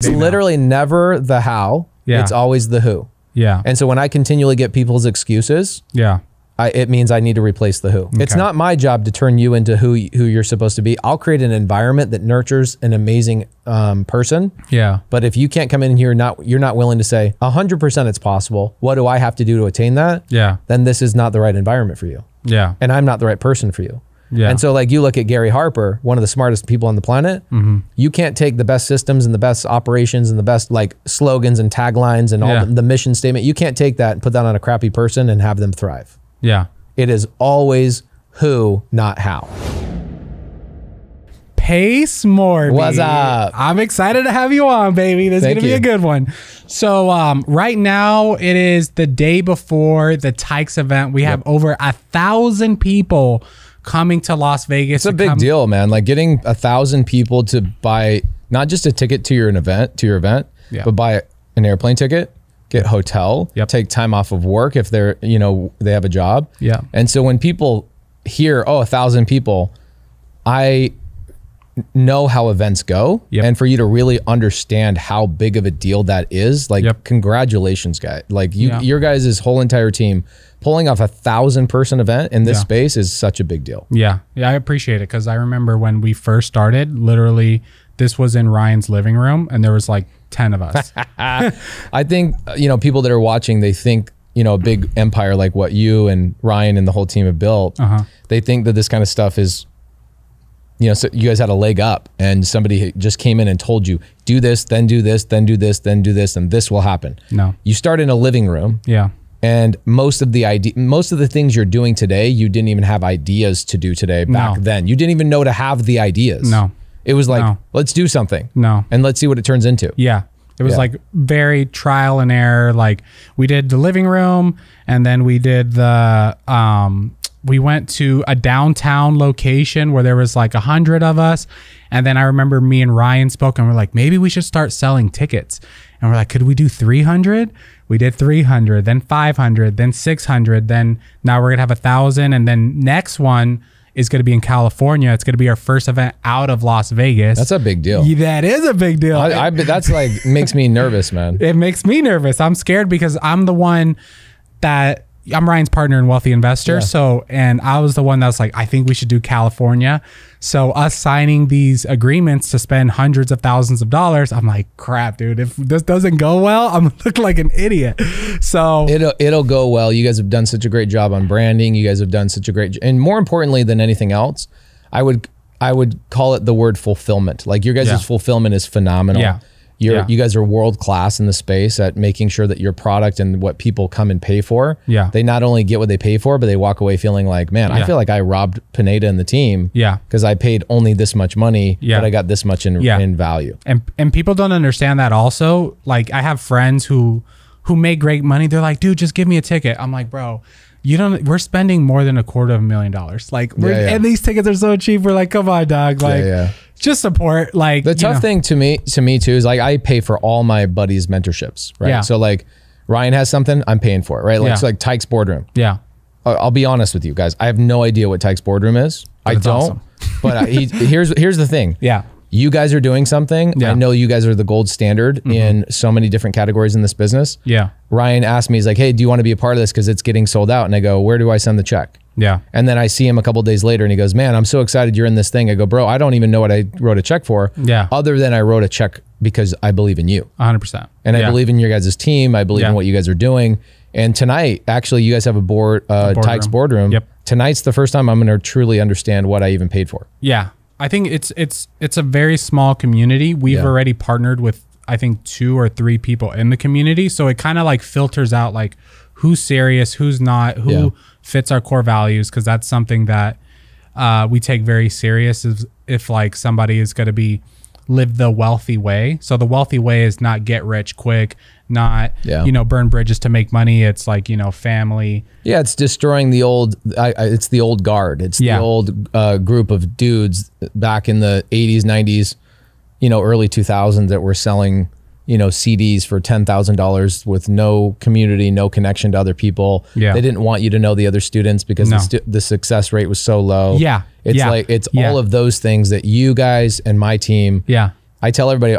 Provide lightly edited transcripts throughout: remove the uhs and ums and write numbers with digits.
It's literally never the how. Yeah. It's always the who. Yeah. And so when I continually get people's excuses, yeah, it means I need to replace the who. Okay. It's not my job to turn you into who you're supposed to be. I'll create an environment that nurtures an amazing person. Yeah. But if you can't come in here, you're not willing to say 100% it's possible. What do I have to do to attain that? Yeah. Then this is not the right environment for you. Yeah. And I'm not the right person for you. Yeah. And so like you look at Gary Harper, one of the smartest people on the planet, you can't take the best systems and the best operations and the best like slogans and taglines and all the mission statement. You can't take that and put that on a crappy person and have them thrive. Yeah. It is always who, not how. Pace Morby. What's up? I'm excited to have you on, baby. This is going to be a good one. So right now it is the day before the Tykes event. We have over 1,000 people coming to Las Vegas. It's a big deal, man. Like getting 1,000 people to buy not just a ticket to your event, but buy an airplane ticket, get hotel, take time off of work if they're, they have a job. Yeah. And so when people hear, 1,000 people, I know how events go. And for you to really understand how big of a deal that is, like congratulations, guys. Like your guys' whole entire team pulling off 1,000-person event in this space is such a big deal. Yeah. Yeah. I appreciate it. Because I remember when we first started, literally this was in Ryan's living room and there was like 10 of us. I think, people that are watching, they think, a big empire like what you and Ryan and the whole team have built, they think that this kind of stuff is, so you guys had a leg up and somebody just came in and told you, do this, then do this, then do this, then do this, and this will happen. No. You start in a living room. Yeah. And most of the things you're doing today, you didn't even have ideas to do today back then. You didn't even know to have the ideas. No. It was like, let's do something. No. And let's see what it turns into. Yeah. It was like very trial and error. Like we did the living room and then we did we went to a downtown location where there was like 100 of us. And then I remember me and Ryan spoke and we're like, maybe we should start selling tickets. And we're like, could we do 300? We did 300, then 500, then 600. Then now we're going to have 1,000. And then next one is going to be in California. It's going to be our first event out of Las Vegas. That's a big deal. That is a big deal. That's like, makes me nervous, man. It makes me nervous. I'm scared because I'm the one I'm Ryan's partner and wealthy investor. Yeah. So, and I was the one that was like, I think we should do California. So us signing these agreements to spend hundreds of thousands of dollars, I'm like, crap, dude, if this doesn't go well, I'm gonna look like an idiot. So it'll go well. You guys have done such a great job on branding. You guys have done such a great, and more importantly than anything else, I would call it the word fulfillment. Like your guys' fulfillment is phenomenal. Yeah. You guys are world class in the space at making sure that your product and what people come and pay for, they not only get what they pay for, but they walk away feeling like, man, I feel like I robbed Pineda and the team because I paid only this much money, but I got this much in value. And people don't understand that also. Like I have friends who make great money. They're like, dude, just give me a ticket. I'm like, bro, we're spending more than $250,000. Like and these tickets are so cheap. We're like, come on, dog. Like, just support. Like the tough thing to me too is like I pay for all my buddies' mentorships, right? Yeah. So like Ryan has something, I'm paying for it, right? Like so like Tykes Boardroom. Yeah. I'll be honest with you guys. I have no idea what Tykes Boardroom is. But I don't. Awesome. But here's the thing. Yeah. You guys are doing something. Yeah. I know you guys are the gold standard in so many different categories in this business. Yeah. Ryan asked me, he's like, hey, do you want to be a part of this? Because it's getting sold out. And I go, where do I send the check? Yeah. And then I see him a couple of days later and he goes, man, I'm so excited you're in this thing. I go, bro, I don't even know what I wrote a check for. Yeah. Other than I wrote a check because I believe in you. 100%. And I believe in your guys' team. I believe in what you guys are doing. And tonight, actually, you guys have a Tykes Boardroom. Yep. Tonight's the first time I'm going to truly understand what I even paid for. Yeah. I think it's a very small community. We've already partnered with, I think, 2 or 3 people in the community. So it kind of like filters out like who's serious, who's not, who fits our core values. Cause that's something that we take very serious if like somebody is going to live the wealthy way. So the wealthy way is not get rich quick, not, burn bridges to make money. It's like, family. Yeah. It's destroying the old, it's the old guard. It's the old group of dudes back in the 80s, 90s, early 2000s that were selling, CDs for $10,000 with no community, no connection to other people. Yeah. They didn't want you to know the other students because the success rate was so low. Yeah. It's like, it's all of those things that you guys and my team I tell everybody,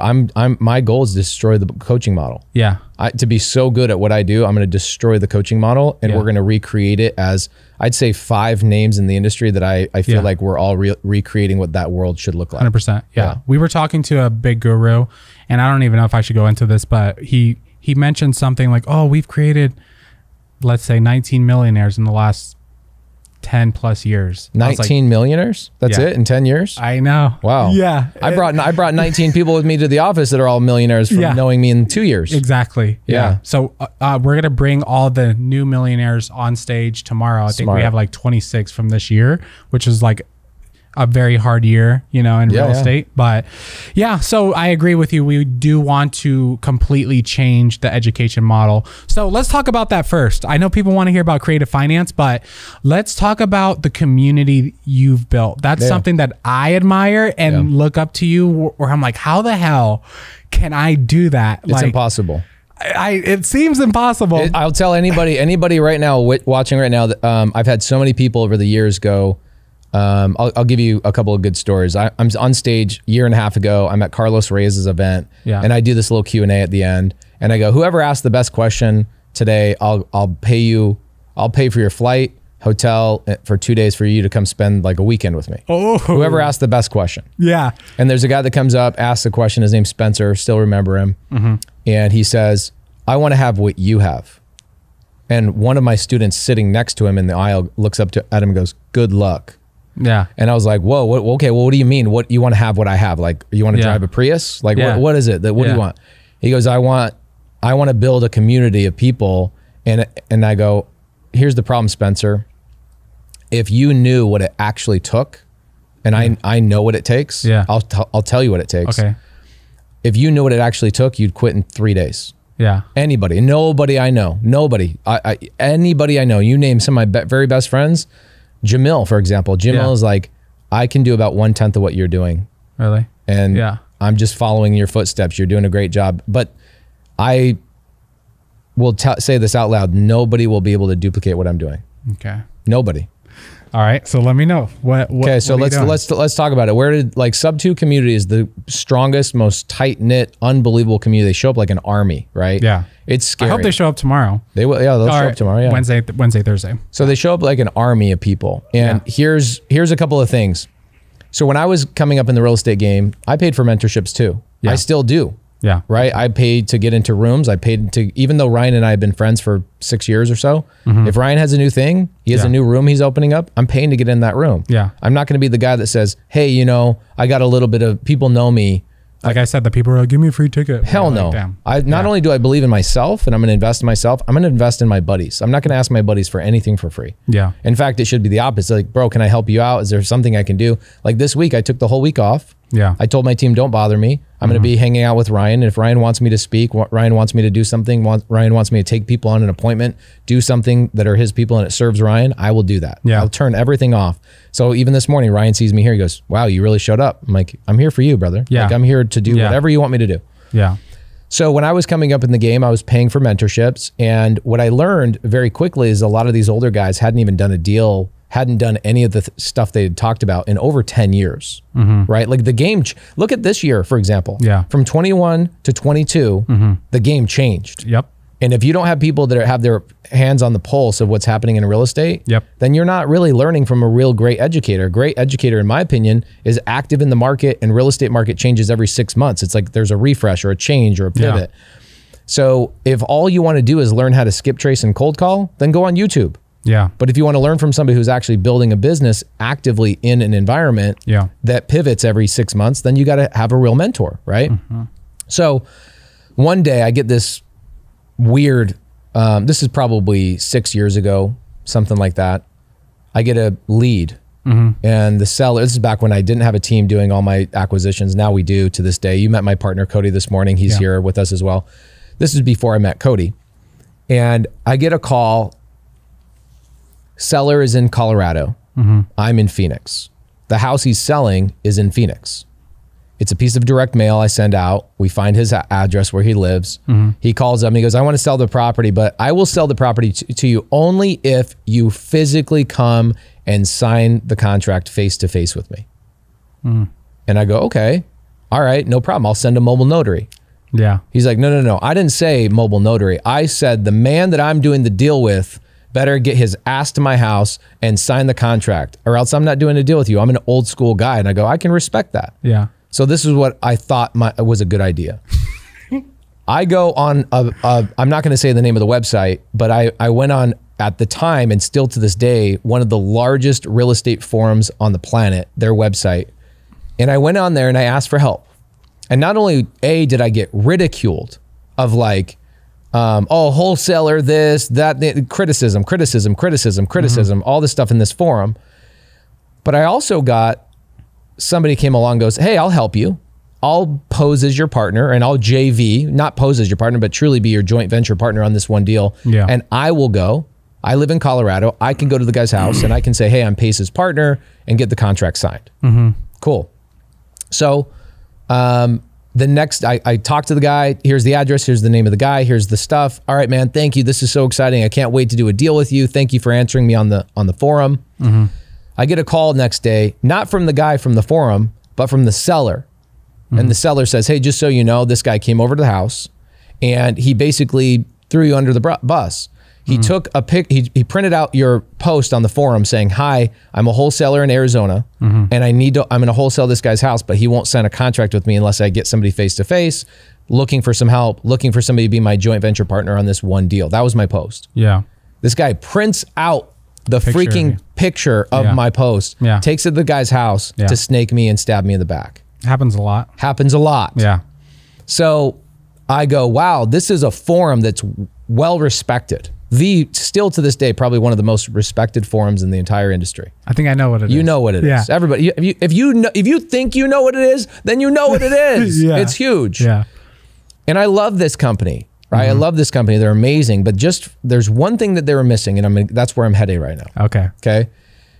my goal is to destroy the coaching model. Yeah. To be so good at what I do, I'm going to destroy the coaching model, and we're going to recreate it as, I'd say, 5 names in the industry that I feel like we're all recreating what that world should look like. 100%. Yeah. We were talking to a big guru, and I don't even know if I should go into this, but he mentioned something like, oh, we've created, let's say, 19 millionaires in the last 10 plus years. 19 millionaires? That's it in 10 years? I know. Wow. Yeah. I brought 19 people with me to the office that are all millionaires from knowing me in 2 years. Exactly. Yeah. So we're going to bring all the new millionaires on stage tomorrow. I think we have like 26 from this year, which is like a very hard year, you know, in real estate. But yeah, so I agree with you. We do want to completely change the education model. So let's talk about that first. I know people want to hear about creative finance, but let's talk about the community you've built. That's something that I admire and look up to you, where I'm like, how the hell can I do that? It's impossible. It seems impossible. I'll tell anybody right now watching right now that I've had so many people over the years go, I'll give you a couple of good stories. I'm on stage a year and a half ago. I'm at Carlos Reyes' event, and I do this little Q&A at the end, and I go, whoever asked the best question today, I'll pay for your flight, hotel for 2 days for you to come spend like a weekend with me. Oh. Whoever asked the best question. Yeah. And there's a guy that comes up, asks the question. His name's Spencer. Still remember him. And he says, I want to have what you have. And one of my students sitting next to him in the aisle looks up at him and goes, good luck. Yeah. And I was like, whoa, okay, well, what do you mean? What you want to have what I have? Like, you want to drive a Prius? Like, what is it? What do you want? He goes, I want to build a community of people. And I go, here's the problem, Spencer. If you knew what it actually took, and I know what it takes, I'll tell you what it takes. Okay. If you knew what it actually took, you'd quit in 3 days. Yeah. Anybody, nobody I know, anybody I know, you name some of my very best friends. Jamil, for example. Jamil is like, I can do about 1/10 of what you're doing. Really? And I'm just following your footsteps. You're doing a great job. But I will say this out loud. Nobody will be able to duplicate what I'm doing. Okay. Nobody. All right. So let me know okay. So let's talk about it. Where did Sub 2 community is the strongest, most tight knit, unbelievable community. They show up like an army, right? Yeah. It's scary. I hope they show up tomorrow. They will. Yeah, they'll show up tomorrow. Yeah. Wednesday, Thursday. So they show up like an army of people. And here's a couple of things. So when I was coming up in the real estate game, I paid for mentorships too. I still do. Yeah. Right. I paid to get into rooms. I paid to, even though Ryan and I have been friends for 6 years or so, if Ryan has a new thing, he has a new room he's opening up, I'm paying to get in that room. Yeah. I'm not going to be the guy that says, hey, you know, I got a little bit of, people know me. Like I said, the people are like, give me a free ticket. Hell no. Like, not only do I believe in myself and I'm going to invest in myself, I'm going to invest in my buddies. I'm not going to ask my buddies for anything for free. Yeah. In fact, it should be the opposite. Like, bro, can I help you out? Is there something I can do? Like this week, I took the whole week off. Yeah. I told my team, don't bother me. I'm going to be hanging out with Ryan. And if Ryan wants me to speak, Ryan wants me to do something, Ryan wants me to take people on an appointment, do something that are his people and it serves Ryan, I will do that. Yeah. I'll turn everything off. So even this morning, Ryan sees me here. He goes, wow, you really showed up. I'm like, I'm here for you, brother. Yeah. Like, I'm here to do whatever you want me to do. Yeah. So when I was coming up in the game, I was paying for mentorships. And what I learned very quickly is a lot of these older guys hadn't even done a deal, hadn't done any of the stuff they had talked about in over 10 years, right? Like the game, look at this year, for example. Yeah. From 21 to 22, the game changed. Yep. And if you don't have people that have their hands on the pulse of what's happening in real estate, then you're not really learning from a real great educator. A great educator, in my opinion, is active in the market, and real estate market changes every 6 months. It's like there's a refresh or a change or a pivot. So if all you want to do is learn how to skip trace and cold call, then go on YouTube. Yeah. But if you want to learn from somebody who's actually building a business actively in an environment that pivots every 6 months, then you got to have a real mentor, right? So one day I get this weird, this is probably 6 years ago, something like that. I get a lead and the seller, this is back when I didn't have a team doing all my acquisitions. Now we do to this day. You met my partner, Cody, this morning. He's here with us as well. This is before I met Cody. And I get a call. Seller is in Colorado. I'm in Phoenix. The house he's selling is in Phoenix. It's a piece of direct mail I send out. We find his address where he lives. He calls up and he goes, I want to sell the property, but I will sell the property to you only if you physically come and sign the contract face to face with me. And I go, okay. all right, no problem. I'll send a mobile notary. Yeah. He's like, no, no, no. I didn't say mobile notary. I said the man that I'm doing the deal with better get his ass to my house and sign the contract, or else I'm not doing a deal with you. I'm an old school guy. And I go, I can respect that. Yeah. So this is what I thought was a good idea. I go on, I'm not going to say the name of the website, but I went on at the time, and still to this day, one of the largest real estate forums on the planet, their website. And I went on there and I asked for help. And not only did I get ridiculed of like, oh, wholesaler, this, that, criticism, all this stuff in this forum. But I also got somebody came along and goes, hey, I'll help you. I'll pose as your partner, and I'll JV, not pose as your partner, but truly be your joint venture partner on this one deal. Yeah. And I will go. I live in Colorado. I can go to the guy's house and I can say, hey, I'm Pace's partner, and get the contract signed. Cool. So the next, I talked to the guy. Here's the address. Here's the name of the guy. Here's the stuff. All right, man. Thank you. This is so exciting. I can't wait to do a deal with you. Thank you for answering me on the forum. I get a call next day, not from the guy from the forum, but from the seller. And the seller says, hey, just so you know, this guy came over to the house and he basically threw you under the bus. He took a pic, he printed out your post on the forum saying, hi, I'm a wholesaler in Arizona and I'm going to wholesale this guy's house, but he won't sign a contract with me unless I get somebody face to face, looking for some help, looking for somebody to be my joint venture partner on this one deal. That was my post. Yeah. This guy prints out the freaking picture of my post, takes it to the guy's house to snake me and stab me in the back. Happens a lot. Happens a lot. Yeah. So I go, wow, this is a forum that's well respected. Still to this day, probably one of the most respected forums in the entire industry. I think I know what it is. You know what it is. Everybody, if you think you know what it is, then you know what it is. It's huge. Yeah. And I love this company, right? I love this company. They're amazing, but just there's one thing that they were missing, and that's where I'm heading right now. Okay. Okay.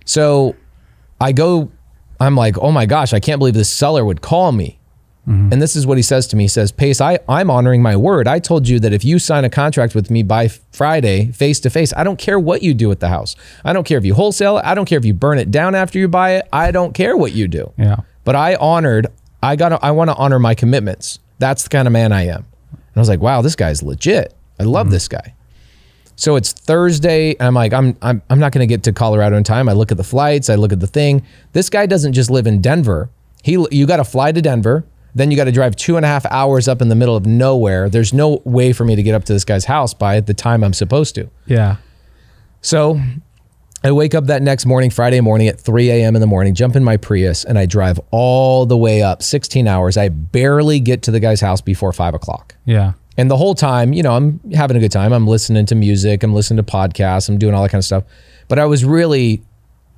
So I'm like, oh my gosh, I can't believe this seller would call me. And this is what he says to me. He says, Pace, I'm honoring my word. I told you that if you sign a contract with me by Friday, face to face, I don't care what you do with the house. I don't care if you wholesale it. I don't care if you burn it down after you buy it. I don't care what you do. Yeah. But I want to honor my commitments. That's the kind of man I am. And I was like, wow, this guy's legit. I love this guy. So it's Thursday. And I'm like, I'm not going to get to Colorado in time. I look at the flights. I look at the thing. This guy doesn't just live in Denver. You got to fly to Denver. Then you got to drive 2.5 hours up in the middle of nowhere. There's no way for me to get up to this guy's house by the time I'm supposed to. Yeah. So I wake up that next morning, Friday morning at 3 a.m. in the morning, jump in my Prius, and I drive all the way up 16 hours. I barely get to the guy's house before 5 o'clock. Yeah. And the whole time, I'm having a good time. I'm listening to music. I'm listening to podcasts. I'm doing all that kind of stuff. But I was really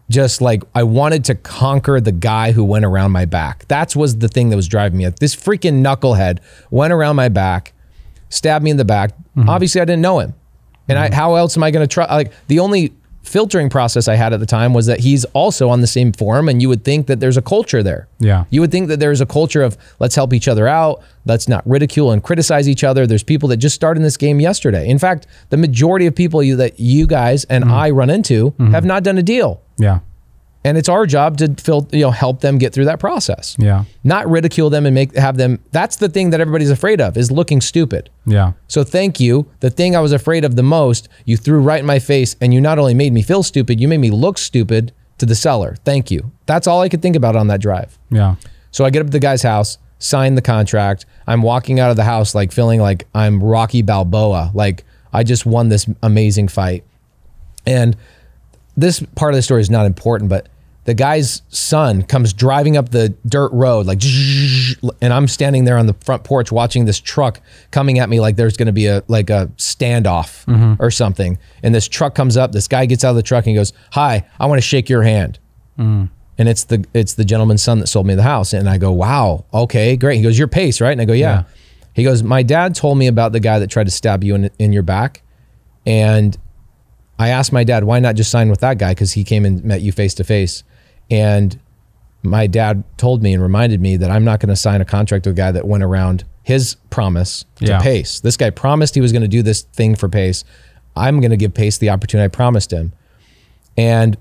just like, I wanted to conquer the guy who went around my back. That was the thing that was driving me. This freaking knucklehead went around my back, stabbed me in the back. Obviously, I didn't know him. And how else am I going to try? Like, the only filtering process I had at the time was that he's also on the same forum, and you would think that there's a culture there. Yeah. You would think that there's a culture of let's help each other out. Let's not ridicule and criticize each other. There's people that just started in this game yesterday. In fact, the majority of people that you guys and I run into have not done a deal. Yeah. And it's our job to help them get through that process. Yeah. Not ridicule them and have them. That's the thing that everybody's afraid of, is looking stupid. Yeah. So thank you. The thing I was afraid of the most, you threw right in my face, and you not only made me feel stupid, you made me look stupid to the seller. Thank you. That's all I could think about on that drive. Yeah. So I get up to the guy's house, sign the contract. I'm walking out of the house like feeling like I'm Rocky Balboa. Like I just won this amazing fight. And this part of the story is not important, but the guy's son comes driving up the dirt road, like, and I'm standing there on the front porch watching this truck coming at me like there's going to be a standoff or something. And this truck comes up, this guy gets out of the truck and he goes, hi, I want to shake your hand. And it's the gentleman's son that sold me the house. And I go, wow, okay, great. He goes, you're Pace, right? And I go, yeah. He goes, my dad told me about the guy that tried to stab you in your back. And I asked my dad, why not just sign with that guy? Because he came and met you face to face. And my dad told me and reminded me that I'm not going to sign a contract with a guy that went around his promise to Pace. This guy promised he was going to do this thing for Pace. I'm going to give Pace the opportunity I promised him. And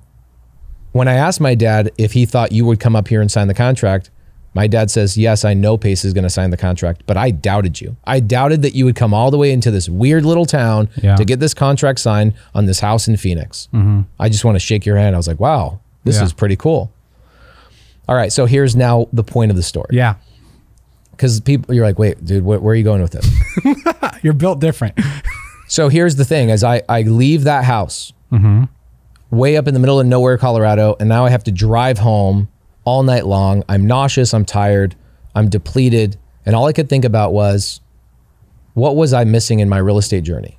when I asked my dad if he thought you would come up here and sign the contract, My dad says, yes, I know Pace is going to sign the contract, but I doubted you. I doubted that you would come all the way into this weird little town to get this contract signed on this house in Phoenix. I just want to shake your hand. I was like, wow, this is pretty cool. All right, so here's now the point of the story. Yeah. Because people, you're like, wait, dude, where are you going with this? You're built different. So here's the thing, as I leave that house, way up in the middle of nowhere, Colorado, and now I have to drive home all night long. I'm nauseous, I'm tired, I'm depleted, and all I could think about was, what was I missing in my real estate journey?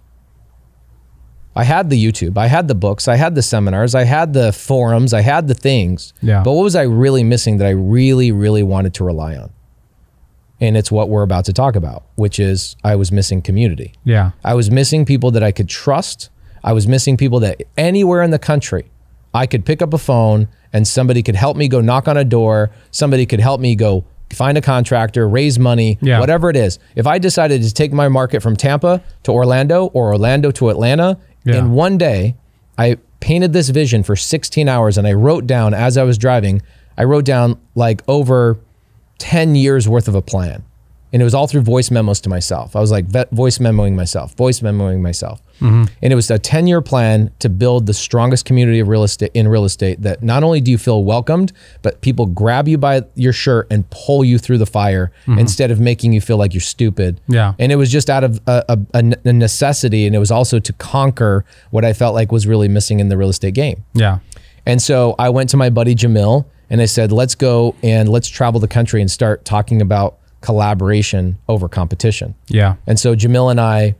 I had the YouTube, I had the books, I had the seminars, I had the forums, I had the things, but what was I really missing that I really, really wanted to rely on? And it's what we're about to talk about, which is I was missing community. Yeah. I was missing people that I could trust. I was missing people that anywhere in the country, I could pick up a phone and somebody could help me go knock on a door. Somebody could help me go find a contractor, raise money, whatever it is. If I decided to take my market from Tampa to Orlando or Orlando to Atlanta, in one day, I painted this vision for 16 hours and I wrote down, as I was driving, I wrote down like over 10 years worth of a plan. And it was all through voice memos to myself. I was like voice memoing myself. And it was a 10-year plan to build the strongest community of real estate that not only do you feel welcomed, but people grab you by your shirt and pull you through the fire instead of making you feel like you're stupid. Yeah. And it was just out of a necessity. And it was also to conquer what I felt like was really missing in the real estate game. Yeah. And so I went to my buddy Jamil and I said, let's go and let's travel the country and start talking about collaboration over competition. Yeah. And so Jamil and I,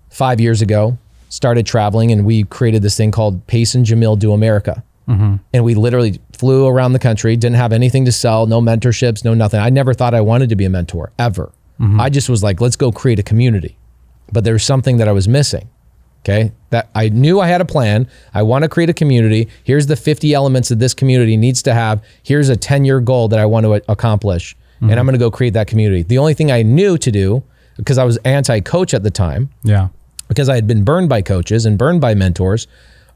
5 years ago, started traveling and we created this thing called Pace and Jamil Do America. And we literally flew around the country, didn't have anything to sell, no mentorships, no nothing. I never thought I wanted to be a mentor, ever. I just was like, let's go create a community. But there's something that I was missing. Okay, that I knew I had a plan. I want to create a community. Here's the 50 elements that this community needs to have. Here's a 10-year goal that I want to accomplish. And I'm going to go create that community. The only thing I knew to do, because I was anti-coach at the time, because I had been burned by coaches and burned by mentors,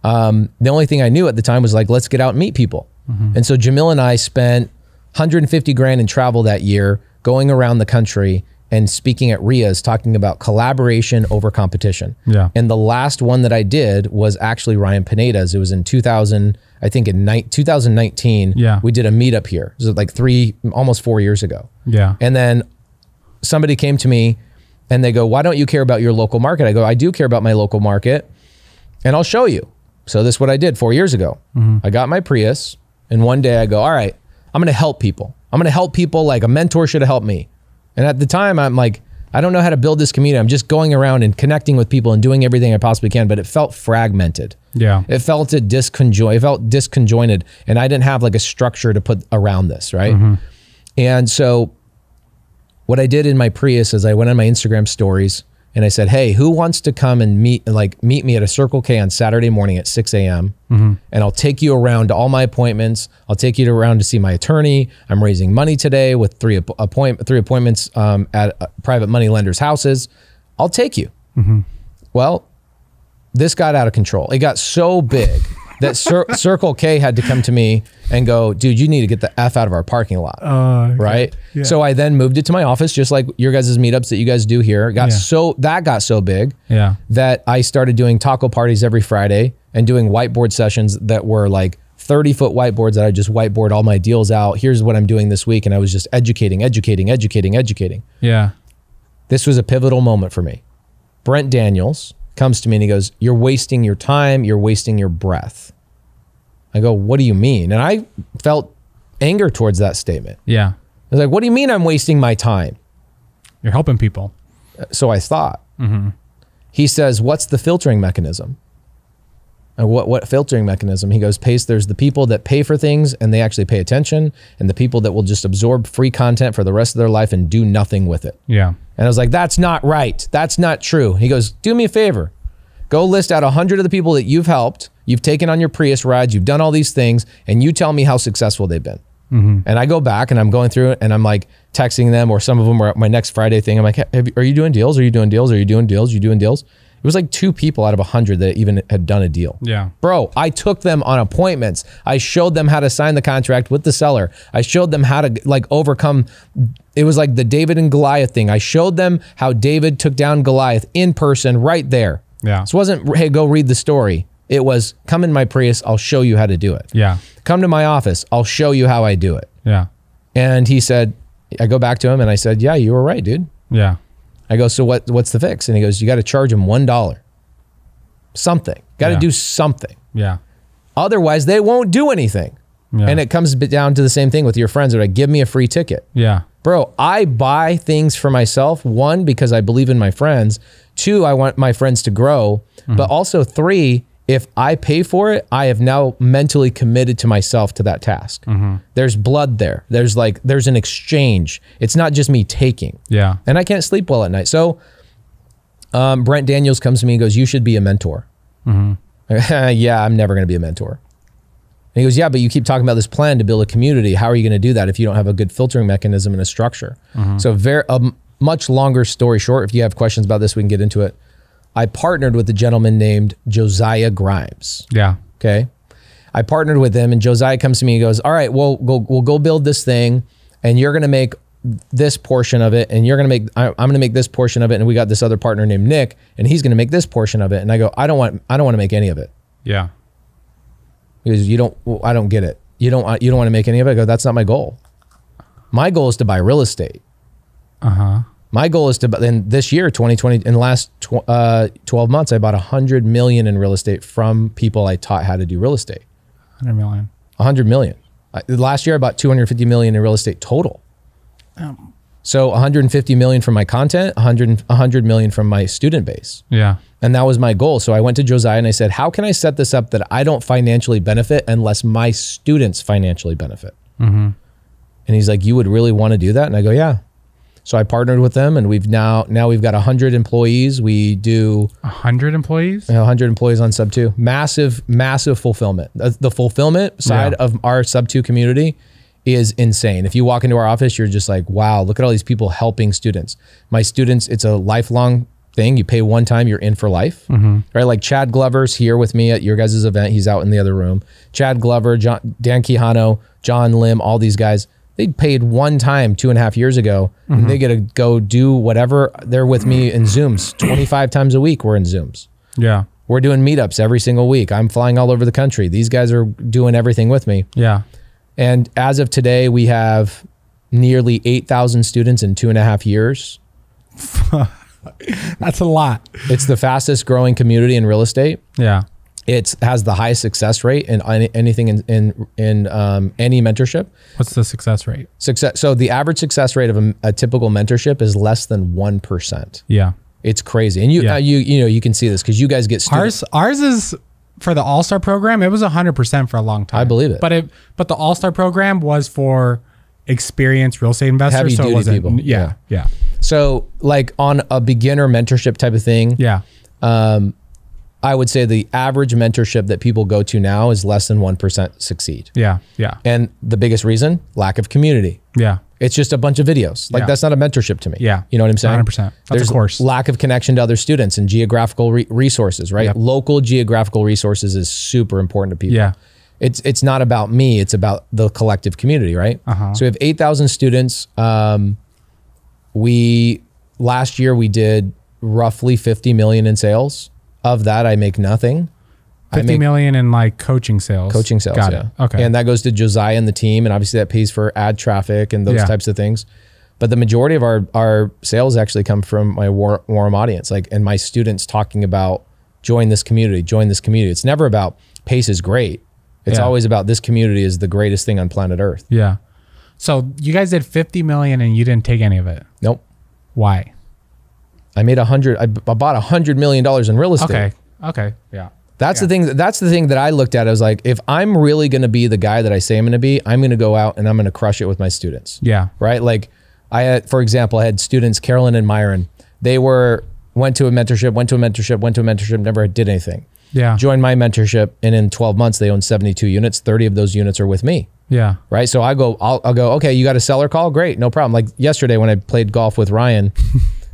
the only thing I knew at the time was like, let's get out and meet people. And so Jamil and I spent 150 grand in travel that year, going around the country and speaking at RIAs, talking about collaboration over competition. And the last one that I did was actually Ryan Pineda's. It was in 2000, I think in 2019, we did a meetup here. It was like almost 4 years ago. And then somebody came to me and they go, why don't you care about your local market? I go, I do care about my local market and I'll show you. So this is what I did 4 years ago. I got my Prius and one day I go, all right, I'm gonna help people. I'm gonna help people like a mentor should have helped me. And at the time I'm like, I don't know how to build this community. I'm just going around and connecting with people and doing everything I possibly can, but it felt fragmented. It felt disconjointed and I didn't have like a structure to put around this, right? And so what I did in my Prius is I went on my Instagram stories and I said, hey, who wants to come and meet me at a Circle K on Saturday morning at 6 a.m. And I'll take you around to all my appointments. I'll take you around to see my attorney. I'm raising money today with three appointments at private money lenders' houses. I'll take you. Well, this got out of control. It got so big that Circle K had to come to me and go, dude, you need to get the F out of our parking lot, right? So I then moved it to my office, just like your guys' meetups that you guys do here. That got so big that I started doing taco parties every Friday and doing whiteboard sessions that were like 30-foot whiteboards that I just whiteboard all my deals out. Here's what I'm doing this week. And I was just educating. This was a pivotal moment for me. Brent Daniels comes to me and he goes, you're wasting your time, you're wasting your breath. I go, what do you mean? And I felt anger towards that statement. I was like, what do you mean I'm wasting my time? You're helping people. So I thought. He says, what's the filtering mechanism? And what filtering mechanism? He goes, Pace, there's the people that pay for things and they actually pay attention, and the people that will just absorb free content for the rest of their life and do nothing with it. And I was like, that's not right. That's not true. He goes, do me a favor. Go list out 100 of the people that you've helped, you've taken on your Prius rides, you've done all these things, and you tell me how successful they've been. And I go back and I'm going through it and I'm like texting them, or some of them were at my next Friday thing. I'm like, are you doing deals? Are you doing deals? Are you doing deals? Are you doing deals? It was like 2 people out of 100 that even had done a deal. Yeah. Bro, I took them on appointments. I showed them how to sign the contract with the seller. I showed them how to like overcome. It was like the David and Goliath thing. I showed them how David took down Goliath in person right there. Yeah. This wasn't, hey, go read the story. It was, come in my Prius, I'll show you how to do it. Yeah. Come to my office, I'll show you how I do it. Yeah. And he said, I go back to him and I said, yeah, you were right, dude. Yeah. I go, so what's the fix? And he goes, you got to charge them $1. Something. Got to do something. Yeah. Otherwise, they won't do anything. Yeah. And it comes down to the same thing with your friends. They're like, give me a free ticket. Yeah. Bro, I buy things for myself. 1, because I believe in my friends. 2, I want my friends to grow. But also 3, if I pay for it, I have now mentally committed to myself to that task. There's blood there. There's an exchange. It's not just me taking. Yeah. And I can't sleep well at night. So Brent Daniels comes to me and goes, you should be a mentor. Yeah, I'm never going to be a mentor. And he goes, yeah, but you keep talking about this plan to build a community. How are you going to do that if you don't have a good filtering mechanism and a structure? So a much longer story short, if you have questions about this, we can get into it. I partnered with a gentleman named Josiah Grimes. Yeah. Okay. I partnered with him and Josiah comes to me and goes, all right, we'll go build this thing and you're going to make this portion of it and you're going to make, I'm going to make this portion of it. And we got this other partner named Nick and he's going to make this portion of it. And I go, I don't want to make any of it. Yeah. Because I don't get it. You don't want to make any of it. I go, that's not my goal. My goal is to buy real estate. My goal is to, in this year, 2020, in the last 12 months, I bought 100 million in real estate from people I taught how to do real estate. 100 million. 100 million. Last year, I bought 250 million in real estate total. So 150 million from my content, 100 million from my student base. Yeah. And that was my goal. So I went to Josiah and I said, how can I set this up that I don't financially benefit unless my students financially benefit? And he's like, you would really want to do that? And I go, yeah. So I partnered with them and we've now we've got 100 employees. We do 100 employees? 100 employees on Sub 2. Massive fulfillment. The fulfillment side of our Sub 2 community is insane. If you walk into our office, you're just like, wow, look at all these people helping students. My students, it's a lifelong thing. You pay one time, you're in for life. Right? Like Chad Glover's here with me at your guys' event. He's out in the other room. Chad Glover, Dan Quijano, John Lim, all these guys. They paid one time 2.5 years ago and they get to go do whatever. They're with me in Zooms 25 times a week. We're in Zooms. Yeah. We're doing meetups every single week. I'm flying all over the country. These guys are doing everything with me. Yeah. And as of today, we have nearly 8,000 students in 2.5 years. That's a lot. It's the fastest growing community in real estate. Yeah. It has the highest success rate in anything in any mentorship. What's the success rate? So the average success rate of a typical mentorship is less than 1%. Yeah, it's crazy. And you can see this because you guys get students. Ours is for the All-Star program. It was 100% for a long time. I believe it. But the All-Star program was for experienced real estate investors. Heavy duty people. Yeah. So like on a beginner mentorship type of thing. Yeah. I would say the average mentorship that people go to now is less than 1% succeed. Yeah, yeah. And the biggest reason, lack of community. Yeah. It's just a bunch of videos. Like that's not a mentorship to me. Yeah. You know what I'm saying? 100%. There's a course. Lack of connection to other students and geographical resources, right? Yep. Local geographical resources is super important to people. Yeah. It's not about me, it's about the collective community, right? So we have 8,000 students. Last year we did roughly 50 million in sales. Of that, I make nothing. 50 million in like coaching sales. Coaching sales, Got it. Okay. And that goes to Josiah and the team, and obviously that pays for ad traffic and those types of things. But the majority of our sales actually come from my warm audience, and my students talking about join this community, join this community. It's never about Pace is great. It's always about this community is the greatest thing on planet Earth. Yeah. So you guys did 50 million and you didn't take any of it? Nope. Why? I made I bought $100 million in real estate. Okay. Yeah. That's the thing. That's the thing that I looked at. I was like, if I'm really going to be the guy that I say I'm going to be, I'm going to go out and I'm going to crush it with my students. Yeah. Right. Like I had, for example, I had students, Carolyn and Myron. They went to a mentorship, never did anything. Yeah. Joined my mentorship, and in 12 months they own 72 units. 30 of those units are with me. Yeah. Right. So I'll go, okay, you got a seller call? Great. No problem. Like yesterday when I played golf with Ryan,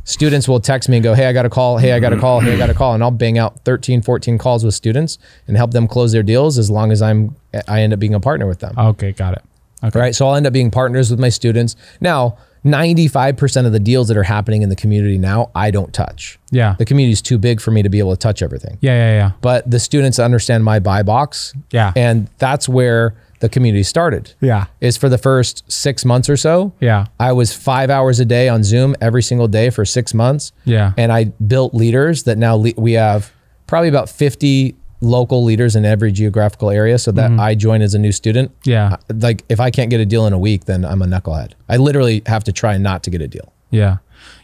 students will text me and go, hey, I got a call. Hey, I got a call. Hey, I got a call. And I'll bang out 13, 14 calls with students and help them close their deals as long as I end up being a partner with them. Okay, got it. Okay. Right. So I'll end up being partners with my students. Now, 95% of the deals that are happening in the community now, I don't touch. Yeah. The community is too big for me to be able to touch everything. Yeah. But the students understand my buy box. Yeah. And that's where the community started. Yeah. Is for the first 6 months or so. Yeah. I was 5 hours a day on Zoom every single day for 6 months. Yeah. And I built leaders that now we have probably about 50 local leaders in every geographical area, so that I join as a new student. Yeah. Like if I can't get a deal in a week, then I'm a knucklehead. I literally have to try not to get a deal. Yeah.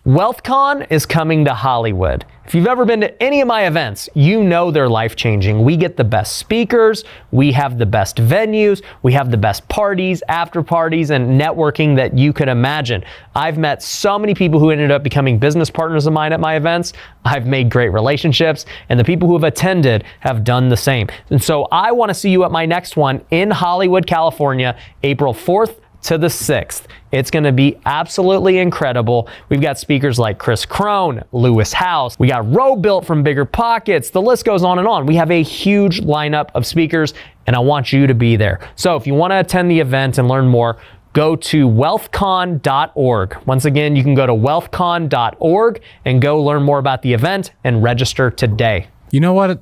WealthCon is coming to Hollywood. If you've ever been to any of my events, you know they're life-changing. We get the best speakers, we have the best venues, we have the best parties, after parties, and networking that you could imagine. I've met so many people who ended up becoming business partners of mine at my events. I've made great relationships, and the people who have attended have done the same. And so I want to see you at my next one in Hollywood, California, April 4th to the 6th. It's going to be absolutely incredible. We've got speakers like Chris Crone, Lewis House. We got Roe Built from Bigger Pockets. The list goes on and on. We have a huge lineup of speakers, and I want you to be there. So if you want to attend the event and learn more, go to wealthcon.org. Once again, you can go to wealthcon.org and go learn more about the event and register today. You know what?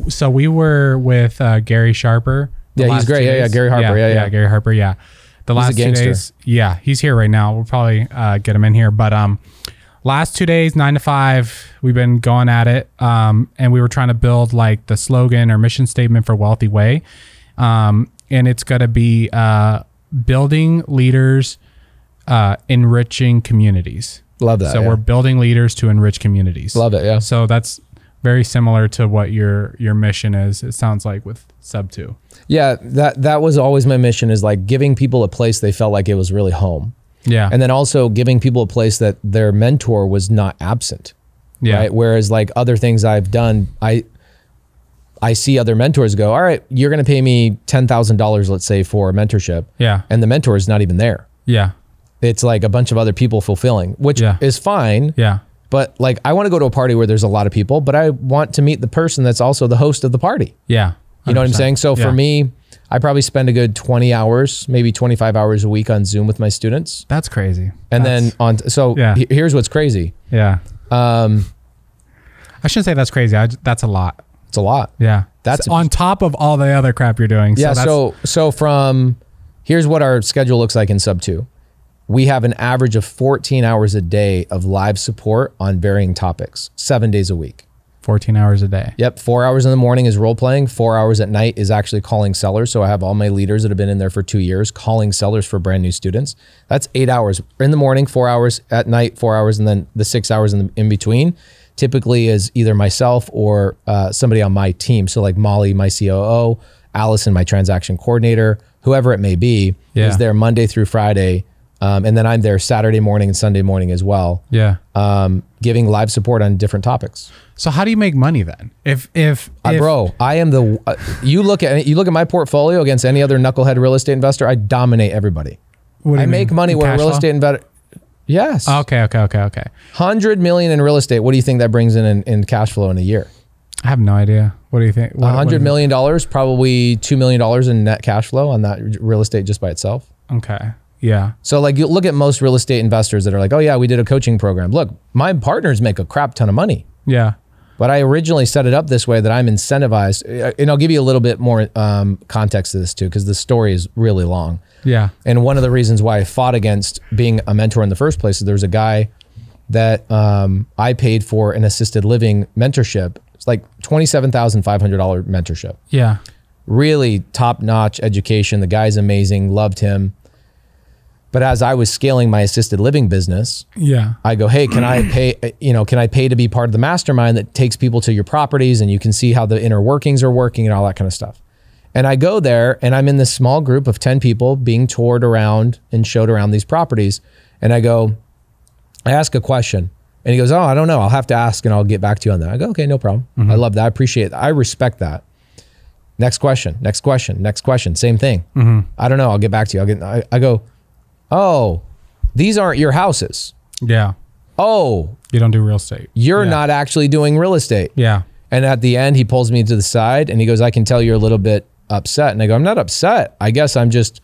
So we were with Gary Sharper. Yeah, he's great. Yeah, Gary Harper. Yeah, Gary Harper. Yeah. The last 2 days, yeah, he's here right now. We'll probably get him in here. But last 2 days, 9 to 5, we've been going at it. And we were trying to build like the slogan or mission statement for Wealthy Way. And it's going to be building leaders, enriching communities. Love that. So we're building leaders to enrich communities. Love it. Yeah. So that's very similar to what your mission is. It sounds like with Sub 2. Yeah, that was always my mission, is like giving people a place they felt like it was really home. Yeah. And then also giving people a place that their mentor was not absent. Yeah. Right? Whereas like other things I've done, I see other mentors go, all right, you're going to pay me $10,000, let's say, for a mentorship. Yeah. And the mentor is not even there. Yeah. It's like a bunch of other people fulfilling, which is fine. Yeah. But like, I want to go to a party where there's a lot of people, but I want to meet the person that's also the host of the party. Yeah. 100%. You know what I'm saying? So for me, I probably spend a good 20 hours, maybe 25 hours a week on Zoom with my students. That's crazy. And here's what's crazy. Yeah. I shouldn't say that's crazy. That's a lot. It's a lot. Yeah. That's on top of all the other crap you're doing. Yeah. So here's what our schedule looks like in Sub 2. We have an average of 14 hours a day of live support on varying topics, 7 days a week. 14 hours a day. Yep. 4 hours in the morning is role playing. 4 hours at night is actually calling sellers. So I have all my leaders that have been in there for 2 years calling sellers for brand new students. That's 8 hours in the morning, 4 hours at night, 4 hours, and then the 6 hours in between typically is either myself or somebody on my team. So like Molly, my COO, Allison, my transaction coordinator, whoever it may be, is there Monday through Friday. And then I'm there Saturday morning and Sunday morning as well. Yeah. Giving live support on different topics. So how do you make money then? Bro, I am you look at my portfolio against any other knucklehead real estate investor, I dominate everybody. I make money where real estate investor. Yes. Okay. 100 million in real estate. What do you think that brings in cash flow in a year? I have no idea. What do you think? $100 million, probably $2 million in net cash flow on that real estate just by itself. Okay. Yeah. So like you look at most real estate investors that are like, oh yeah, we did a coaching program. Look, my partners make a crap ton of money. Yeah. But I originally set it up this way that I'm incentivized. And I'll give you a little bit more context to this too, because the story is really long. Yeah. And one of the reasons why I fought against being a mentor in the first place is there was a guy that I paid for an assisted living mentorship. It's like $27,500 mentorship. Yeah. Really top-notch education. The guy's amazing. Loved him. But as I was scaling my assisted living business, I go, hey, can I pay to be part of the mastermind that takes people to your properties and you can see how the inner workings are working and all that kind of stuff. And I go there and I'm in this small group of 10 people being toured around and showed around these properties. And I ask a question and he goes, oh, I don't know. I'll have to ask and I'll get back to you on that. I go, okay, no problem. I love that. I appreciate that. I respect that. Next question. Same thing. I don't know. I'll get back to you. I go, oh, these aren't your houses. Yeah. oh, you don't do real estate. You're not actually doing real estate. Yeah. And at the end, he pulls me to the side and he goes, I can tell you're a little bit upset. And I go, I'm not upset. I guess I'm just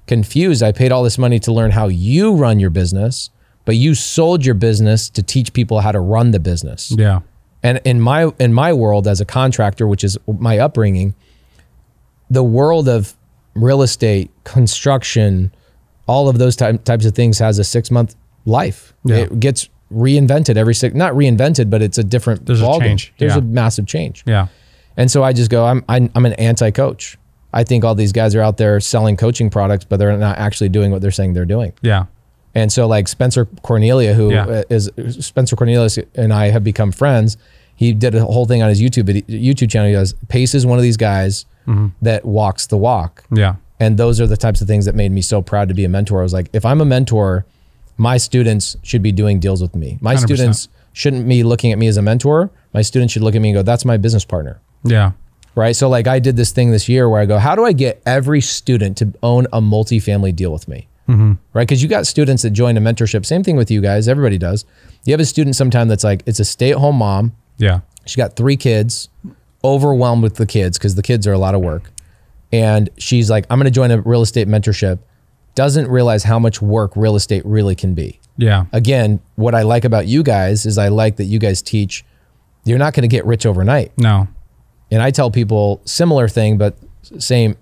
confused. I paid all this money to learn how you run your business, but you sold your business to teach people how to run the business. Yeah. And in my world as a contractor, which is my upbringing, the world of real estate, construction, all of those types of things has a 6-month life. Yeah. It gets reinvented every not reinvented, but it's a different There's a change. There's a massive change. Yeah. And so I just go, I'm an anti-coach. I think all these guys are out there selling coaching products, but they're not actually doing what they're saying they're doing. Yeah. And so like Spencer Cornelia, Spencer Cornelius and I have become friends. He did a whole thing on his YouTube channel. He goes, Pace is one of these guys that walks the walk. Yeah. And those are the types of things that made me so proud to be a mentor. I was like, if I'm a mentor, my students should be doing deals with me. My 100%. Students shouldn't be looking at me as a mentor. My students should look at me and go, that's my business partner. Yeah. Right. So like I did this thing this year where I go, how do I get every student to own a multifamily deal with me? Right. Because you got students that join a mentorship. Same thing with you guys. Everybody does. You have a student sometime that's like, it's a stay-at-home mom. Yeah. She got 3 kids, overwhelmed with the kids because the kids are a lot of work. And she's like, I'm going to join a real estate mentorship. Doesn't realize how much work real estate really can be. Yeah. Again, what I like about you guys is I like that you guys teach, you're not going to get rich overnight. No. And I tell people similar thing, but same,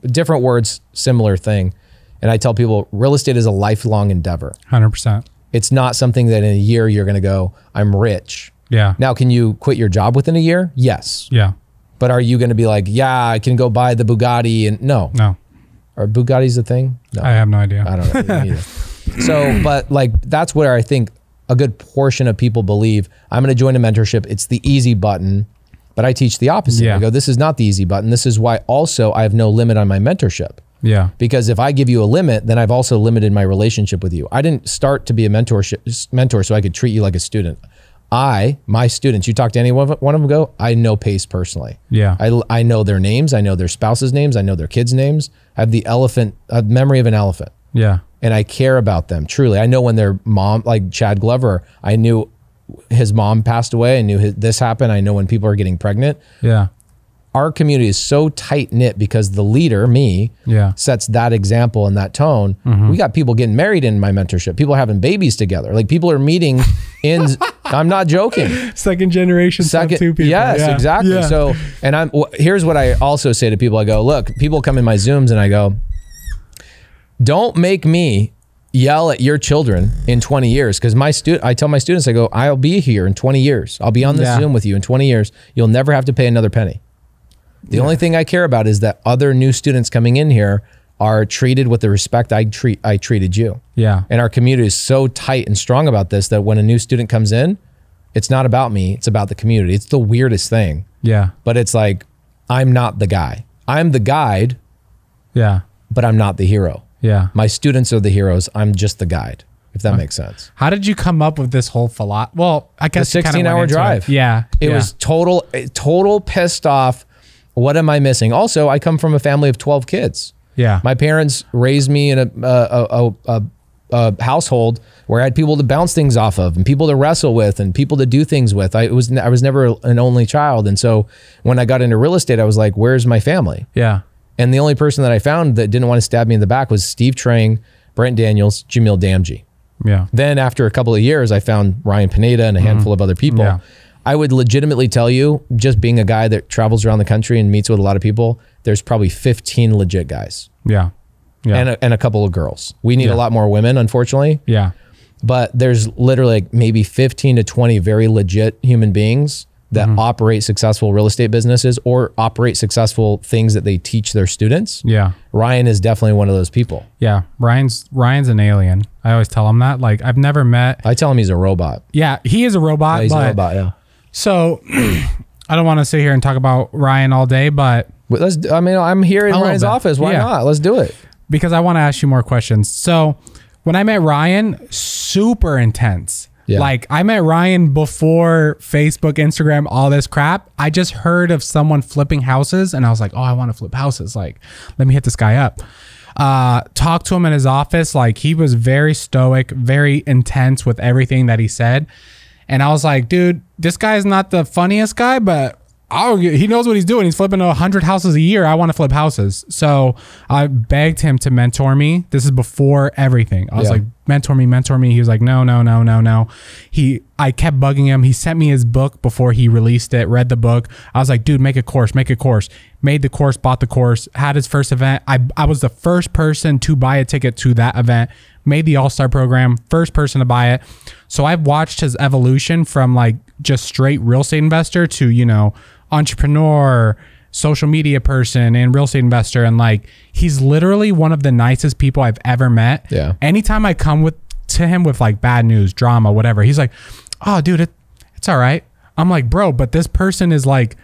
different words, similar thing. And I tell people real estate is a lifelong endeavor. 100%. It's not something that in a year you're going to go, I'm rich. Yeah. Now, can you quit your job within a year? Yes. Yeah. But are you going to be like, yeah, I can go buy the Bugatti? And no. Are Bugattis a thing? No. I have no idea. I don't know either. So, but like, that's where I think a good portion of people believe I'm going to join a mentorship. It's the easy button, but I teach the opposite. I go, this is not the easy button. This is why also I have no limit on my mentorship. Yeah. Because if I give you a limit, then I've also limited my relationship with you. I didn't start to be a mentor so I could treat you like a student. My students, you talk to any one of them go, I know Pace personally. Yeah. I know their names. I know their spouses' names. I know their kids' names. I have the memory of an elephant. Yeah. And I care about them, truly. I know when their mom, like Chad Glover, I knew his mom passed away. I knew this happened. I know when people are getting pregnant. Yeah. Our community is so tight knit because the leader, me, sets that example and that tone. We got people getting married in my mentorship. People having babies together. Like people are meeting in. I'm not joking. Second generation. Two people. Yes, exactly. Yeah. So, and here's what I also say to people. I go, look, people come in my Zooms and I go, don't make me yell at your children in 20 years. Because I tell my students, I go, I'll be here in 20 years. I'll be on this Zoom with you in 20 years. You'll never have to pay another penny. The only thing I care about is that other new students coming in here are treated with the respect I treated you. Yeah. And our community is so tight and strong about this that when a new student comes in, it's not about me, it's about the community. It's the weirdest thing. Yeah. But it's like, I'm not the guy. I'm the guide. Yeah. But I'm not the hero. Yeah. My students are the heroes. I'm just the guide, if that makes sense. How did you come up with this whole philosophy? Well, I guess the 16-hour drive. Yeah. It was total pissed off. What am I missing? Also, I come from a family of 12 kids. Yeah. My parents raised me in a household where I had people to bounce things off of and people to wrestle with and people to do things with. I was never an only child. And so when I got into real estate, I was like, where's my family? Yeah. And the only person that I found that didn't want to stab me in the back was Steve Trang, Brent Daniels, Jamil Damji. Yeah. Then after a couple of years, I found Ryan Pineda and a handful of other people. Yeah. I would legitimately tell you, just being a guy that travels around the country and meets with a lot of people, there's probably 15 legit guys. Yeah. Yeah. And a couple of girls. We need a lot more women, unfortunately. Yeah. But there's literally like maybe 15 to 20 very legit human beings that operate successful real estate businesses or operate successful things that they teach their students. Yeah. Ryan is definitely one of those people. Yeah. Ryan's an alien. I always tell him that. Like, I've never met. I tell him he's a robot. Yeah. He is a robot. Yeah, he's a robot, yeah. So I don't want to sit here and talk about Ryan all day, but I'm here in Ryan's office. Why not? Let's do it. Because I want to ask you more questions. So when I met Ryan, super intense. Yeah. Like I met Ryan before Facebook, Instagram, all this crap. I just heard of someone flipping houses and I was like, oh, I want to flip houses. Like, let me hit this guy up. talked to him in his office. Like, he was very stoic, very intense with everything that he said. And I was like, dude, this guy's not the funniest guy, but he knows what he's doing. He's flipping 100 houses a year. I want to flip houses. So I begged him to mentor me. This is before everything. I was like, mentor me. He was like, no. I kept bugging him. He sent me his book before he released it, read the book. I was like, dude, make a course. Made the course, bought the course, had his first event. I was the first person to buy a ticket to that event, made the All-Star program, first person to buy it. So I've watched his evolution from like just straight real estate investor to, you know, entrepreneur, social media person, and real estate investor. And like, he's literally one of the nicest people I've ever met. Yeah. Anytime I come to him with like bad news, drama, whatever, he's like, oh dude, it's all right. I'm like, bro, but this person is like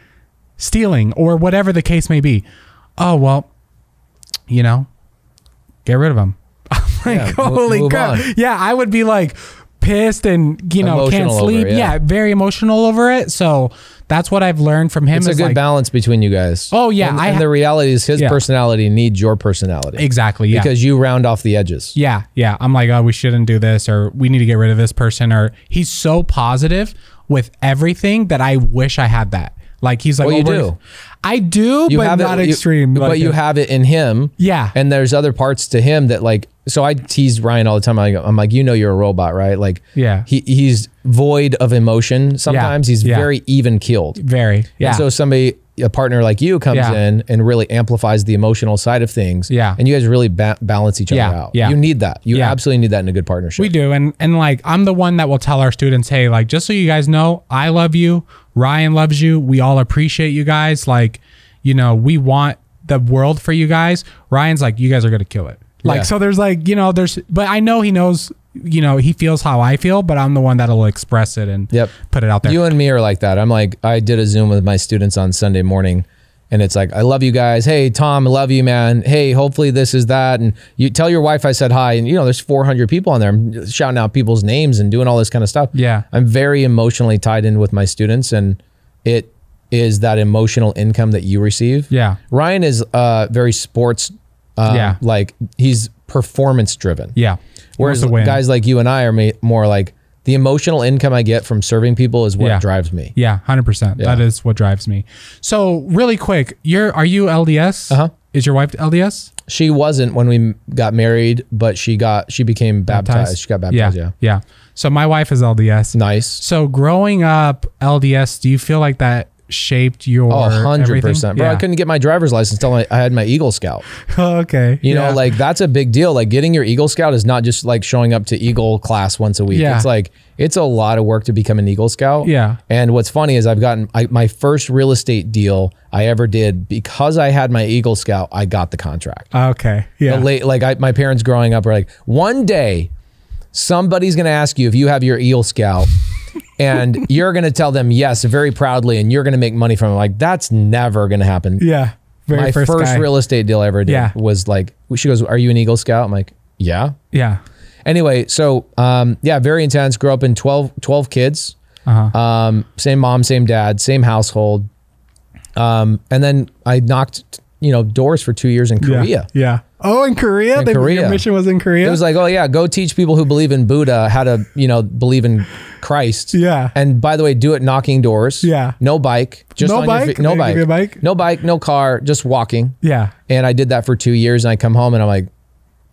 stealing or whatever the case may be. Oh, well, you know, get rid of him. I'm like, holy crap. Yeah. I would be like pissed and, you know, emotional can't sleep. Very emotional over it. So that's what I've learned from him. It's a good balance between you guys. Oh yeah. And the reality is his personality needs your personality. Exactly. Yeah. Because you round off the edges. Yeah. Yeah. I'm like, oh, we shouldn't do this, or we need to get rid of this person. Or he's so positive with everything that I wish I had that. Like, he's like, well, you do. I do, but not extreme. But you have it in him. Yeah. And there's other parts to him that, like, so I tease Ryan all the time. I'm like, you know, you're a robot, right? Like, yeah. He's void of emotion. Sometimes he's very even keeled. Very. Yeah. And so a partner like you comes in and really amplifies the emotional side of things. Yeah. And you guys really balance each other out. Yeah. You need that. You absolutely need that in a good partnership. We do. And like, I'm the one that will tell our students, hey, like, just so you guys know, I love you. Ryan loves you. We all appreciate you guys. Like, you know, we want the world for you guys. Ryan's like, you guys are going to kill it. Like, so there's like, you know, but I know he knows, you know, he feels how I feel, but I'm the one that'll express it and put it out there. You and me are like that. I'm like, I did a Zoom with my students on Sunday morning, and it's like, I love you guys. Hey, Tom, I love you, man. Hey, hopefully this is that. And you tell your wife I said hi. And, you know, there's 400 people on there. I'm shouting out people's names and doing all this kind of stuff. Yeah. I'm very emotionally tied in with my students, and it is that emotional income that you receive. Yeah. Ryan is very sports, like, he's performance driven. Yeah. Whereas guys like you and I are more like, the emotional income I get from serving people is what drives me. Yeah, 100%. That is what drives me. So really quick, are you LDS? Uh-huh. Is your wife LDS? She wasn't when we got married, but she became baptized. She got baptized, yeah. So my wife is LDS. Nice. So growing up LDS, do you feel like that shaped your 100%. Bro, I couldn't get my driver's license until I had my Eagle Scout. Okay. You know, like, that's a big deal. Like, getting your Eagle Scout is not just like showing up to Eagle class once a week. It's like, it's a lot of work to become an Eagle Scout. Yeah. And what's funny is I've gotten my first real estate deal I ever did, because I had my Eagle Scout, I got the contract. Okay. Yeah. My parents growing up were like, one day somebody's going to ask you if you have your Eagle Scout and you're going to tell them yes, very proudly, and you're going to make money from it. Like, that's never going to happen. Yeah. My first real estate deal I ever did was like, she goes, are you an Eagle Scout? I'm like, yeah. Yeah. Anyway, so, very intense. Grew up in 12 kids. Same mom, same dad, same household. And then I knocked, doors for 2 years in Korea. Yeah. Oh, in Korea? Your mission was in Korea? It was like, oh yeah, go teach people who believe in Buddha how to, believe in Christ. Yeah. And by the way, do it knocking doors. Yeah. No bike. Just no bike? No bike. No bike, no car, just walking. Yeah. And I did that for 2 years, and I come home and I'm like,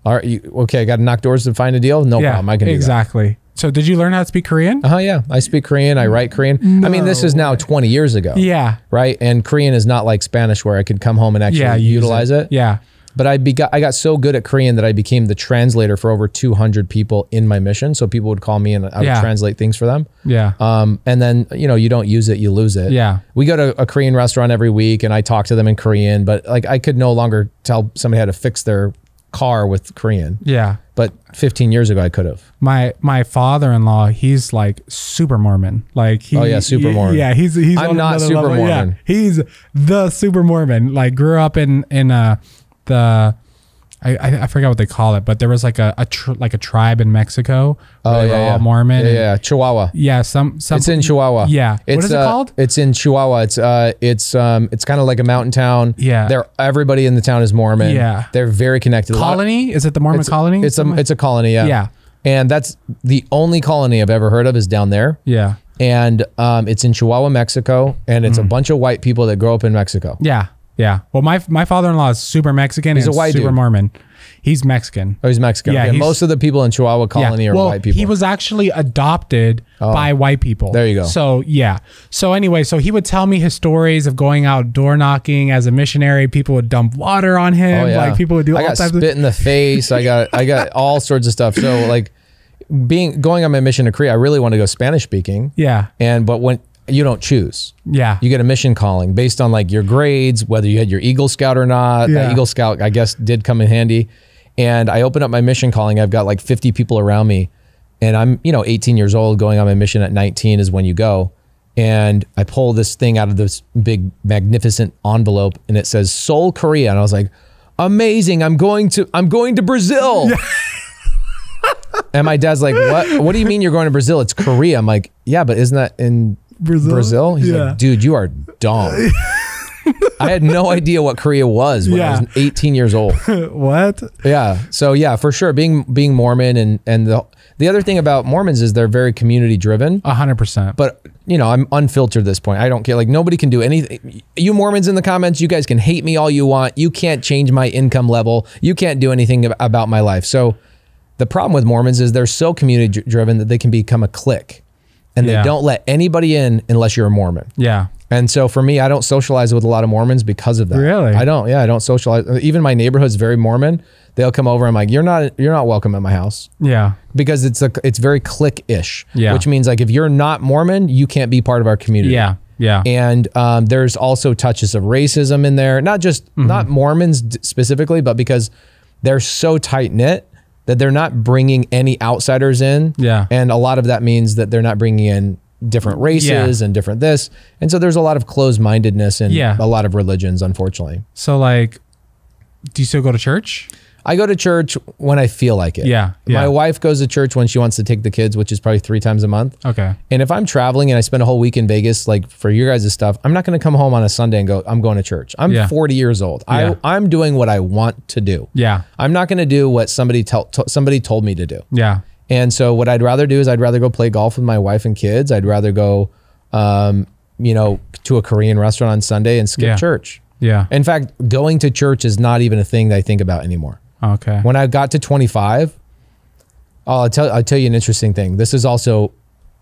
all right, okay, I got to knock doors to find a deal? No problem, I can do that. Exactly. So did you learn how to speak Korean? Yeah. I speak Korean. I write Korean. No. I mean, this is now 20 years ago. Yeah. Right? And Korean is not like Spanish where I could come home and actually utilize it. Yeah. But I got so good at Korean that I became the translator for over 200 people in my mission. So people would call me and I would translate things for them. Yeah. And then, you don't use it, you lose it. Yeah. We go to a Korean restaurant every week and I talk to them in Korean, but like, I could no longer tell somebody how to fix their car with Korean. Yeah. But 15 years ago I could have. My father-in-law, he's like super Mormon. Like super Mormon. Yeah, he's I'm not super level. Mormon. Yeah, he's the super Mormon. Like, grew up in the I forgot what they call it, but there was like a tribe in Mexico. Oh yeah, all Mormon. Yeah, Chihuahua. Yeah, some. It's in Chihuahua. Yeah, what is it called? It's in Chihuahua. It's kind of like a mountain town. Yeah, everybody in the town is Mormon. Yeah, they're very connected. Colony? Is it the Mormon colony? It's a colony. Yeah. Yeah, and that's the only colony I've ever heard of is down there. Yeah, and it's in Chihuahua, Mexico, and it's a bunch of white people that grow up in Mexico. Yeah. Yeah. Well, my father-in-law is super Mexican. He's a white super dude. Mormon. He's Mexican. Oh, he's Mexican. Yeah. Okay. Most of the people in Chihuahua colony are white people. He was actually adopted by white people. There you go. So yeah. So anyway, so he would tell me his stories of going out door knocking as a missionary. People would dump water on him. Oh, yeah. Like people would do. I got spit in the face. I got all sorts of stuff. So like going on my mission to Korea, I really want to go Spanish speaking. Yeah. But when you don't choose. Yeah. You get a mission calling based on like your grades, whether you had your Eagle Scout or not. Yeah. Eagle Scout, I guess, did come in handy. And I open up my mission calling. I've got like 50 people around me. And I'm, 18 years old. Going on my mission at 19 is when you go. And I pull this thing out of this big, magnificent envelope, and it says Seoul, Korea. And I was like, amazing. I'm going to Brazil. Yeah. And my dad's like, what do you mean you're going to Brazil? It's Korea. I'm like, yeah, but isn't that in Brazil? He's like, dude, you are dumb. I had no idea what Korea was when I was 18 years old. What? Yeah. So yeah, for sure. Being Mormon and the other thing about Mormons is they're very community driven. 100%. But I'm unfiltered at this point. I don't care. Like nobody can do anything. You Mormons in the comments, you guys can hate me all you want. You can't change my income level. You can't do anything about my life. So the problem with Mormons is they're so community driven that they can become a clique. And they don't let anybody in unless you're a Mormon. Yeah. And so for me, I don't socialize with a lot of Mormons because of that. Really? I don't socialize. Even my neighborhood's very Mormon. They'll come over. I'm like, you're not welcome at my house. Yeah. Because it's very clique-ish. Yeah. Which means like if you're not Mormon, you can't be part of our community. Yeah. Yeah. And there's also touches of racism in there. Not just not Mormons specifically, but because they're so tight knit that they're not bringing any outsiders in. Yeah. And a lot of that means that they're not bringing in different races and different this. And so there's a lot of closed-mindedness in a lot of religions, unfortunately. So like, do you still go to church? I go to church when I feel like it. Yeah. My wife goes to church when she wants to take the kids, which is probably 3 times a month. Okay. And if I'm traveling and I spend a whole week in Vegas, like for your guys' stuff, I'm not going to come home on a Sunday and go, I'm going to church. I'm 40 years old. Yeah. I'm doing what I want to do. Yeah. I'm not going to do what somebody told me to do. Yeah. And so what I'd rather do is I'd rather go play golf with my wife and kids. I'd rather go, to a Korean restaurant on Sunday and skip church. Yeah. In fact, going to church is not even a thing that I think about anymore. Okay. When I got to 25, I'll tell you an interesting thing. This is also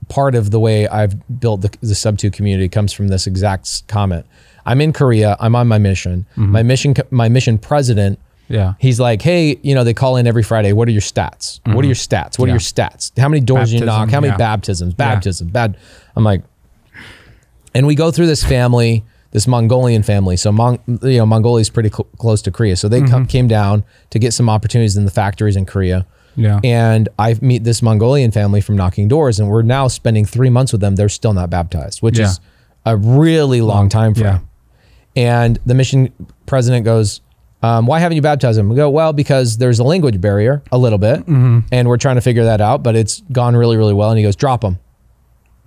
part of the way I've built the Sub 2 community comes from this exact comment. I'm in Korea. I'm on my mission. My mission president, he's like, hey, they call in every Friday. What are your stats? What are your stats? What are your stats? How many doors do you knock? How many baptisms? I'm like, and we go through this family, this Mongolian family. So Mongolia is pretty close to Korea. So they came down to get some opportunities in the factories in Korea. Yeah. And I meet this Mongolian family from knocking doors, and we're now spending 3 months with them. They're still not baptized, which is a really long time frame. Yeah. And the mission president goes, why haven't you baptized them? We go, well, because there's a language barrier a little bit, and we're trying to figure that out, but it's gone really, really well. And he goes, drop them.